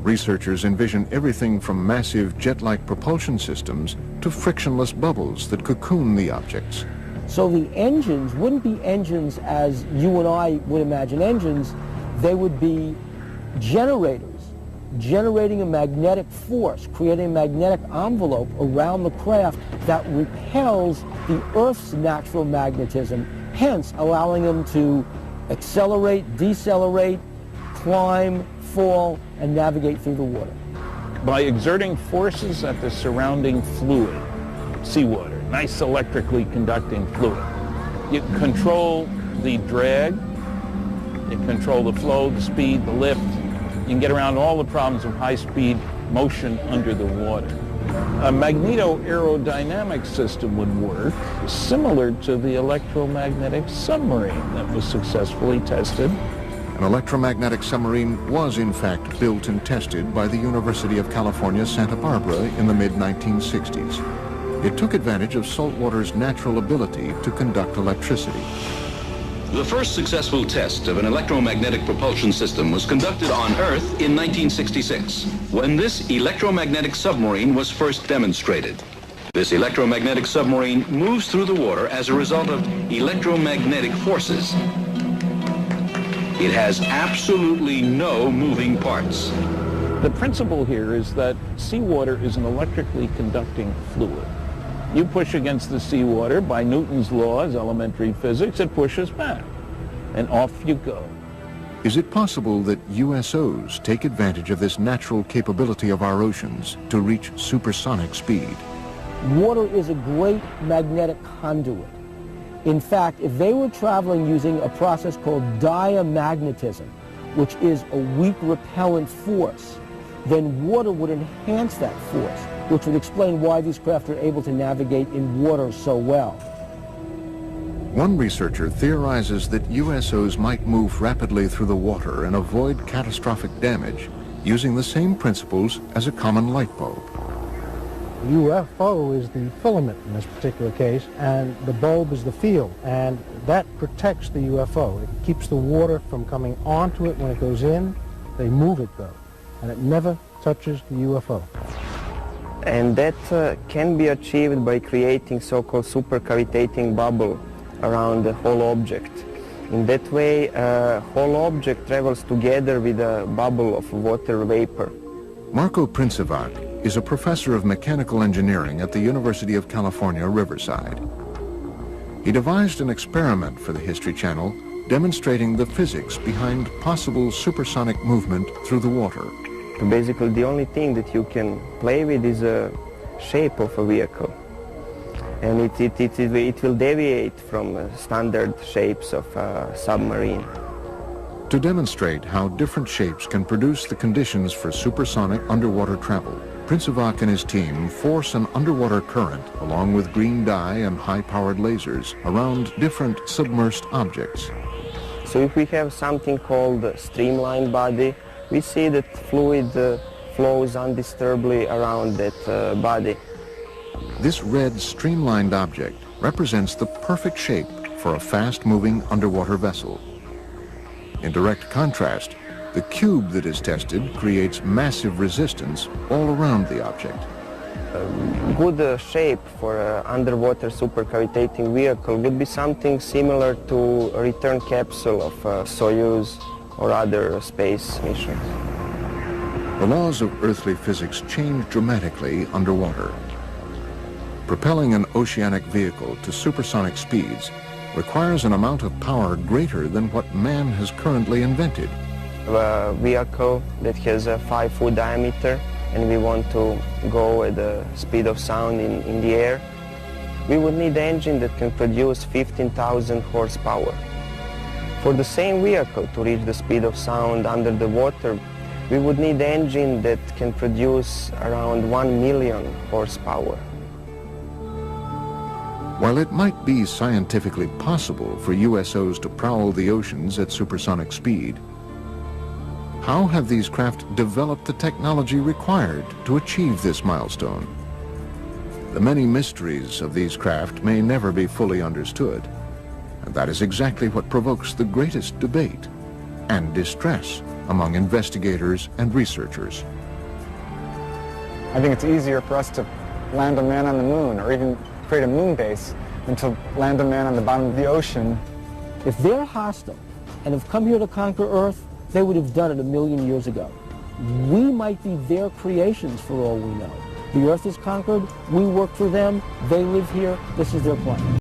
Researchers envision everything from massive jet-like propulsion systems to frictionless bubbles that cocoon the objects. So the engines wouldn't be engines as you and I would imagine engines. They would be generators, generating a magnetic force, creating a magnetic envelope around the craft that repels the Earth's natural magnetism, hence allowing them to accelerate, decelerate, climb, fall, and navigate through the water. By exerting forces at the surrounding fluid, seawater, nice electrically conducting fluid, you control the drag, you control the flow, the speed, the lift. You can get around all the problems of high-speed motion under the water. A magneto-aerodynamic system would work similar to the electromagnetic submarine that was successfully tested. An electromagnetic submarine was in fact built and tested by the University of California, Santa Barbara in the mid-1960s. It took advantage of saltwater's natural ability to conduct electricity. The first successful test of an electromagnetic propulsion system was conducted on Earth in 1966, when this electromagnetic submarine was first demonstrated. This electromagnetic submarine moves through the water as a result of electromagnetic forces. It has absolutely no moving parts. The principle here is that seawater is an electrically conducting fluid. You push against the seawater by Newton's laws, elementary physics, it pushes back, and off you go. Is it possible that USOs take advantage of this natural capability of our oceans to reach supersonic speed? Water is a great magnetic conduit. In fact, if they were traveling using a process called diamagnetism, which is a weak repellent force, then water would enhance that force, which would explain why these craft are able to navigate in water so well. One researcher theorizes that USOs might move rapidly through the water and avoid catastrophic damage using the same principles as a common light bulb. The UFO is the filament in this particular case, and the bulb is the field, and that protects the UFO. It keeps the water from coming onto it when it goes in. They move it though, and it never touches the UFO. And that can be achieved by creating so-called supercavitating bubble around the whole object. In that way, whole object travels together with a bubble of water vapor. Marko Princevac is a professor of mechanical engineering at the University of California, Riverside. He devised an experiment for the History Channel demonstrating the physics behind possible supersonic movement through the water. Basically, the only thing that you can play with is a shape of a vehicle. And it will deviate from standard shapes of a submarine. To demonstrate how different shapes can produce the conditions for supersonic underwater travel, Princevac and his team force an underwater current along with green dye and high-powered lasers around different submersed objects. So if we have something called a streamlined body, we see that fluid flows undisturbedly around that body. This red streamlined object represents the perfect shape for a fast-moving underwater vessel. In direct contrast, the cube that is tested creates massive resistance all around the object. A good shape for an underwater supercavitating vehicle would be something similar to a return capsule of Soyuz or other space missions. The laws of earthly physics change dramatically underwater. Propelling an oceanic vehicle to supersonic speeds requires an amount of power greater than what man has currently invented. A vehicle that has a 5-foot diameter and we want to go at the speed of sound in the air, we would need an engine that can produce 15,000 horsepower. For the same vehicle to reach the speed of sound under the water, we would need an engine that can produce around 1 million horsepower. While it might be scientifically possible for USOs to prowl the oceans at supersonic speed, how have these craft developed the technology required to achieve this milestone? The many mysteries of these craft may never be fully understood, and that is exactly what provokes the greatest debate and distress among investigators and researchers. I think it's easier for us to land a man on the moon or even create a moon base than to land a man on the bottom of the ocean. If they're hostile and have come here to conquer Earth, they would have done it 1,000,000 years ago. We might be their creations for all we know. The Earth is conquered, we work for them, they live here, this is their planet.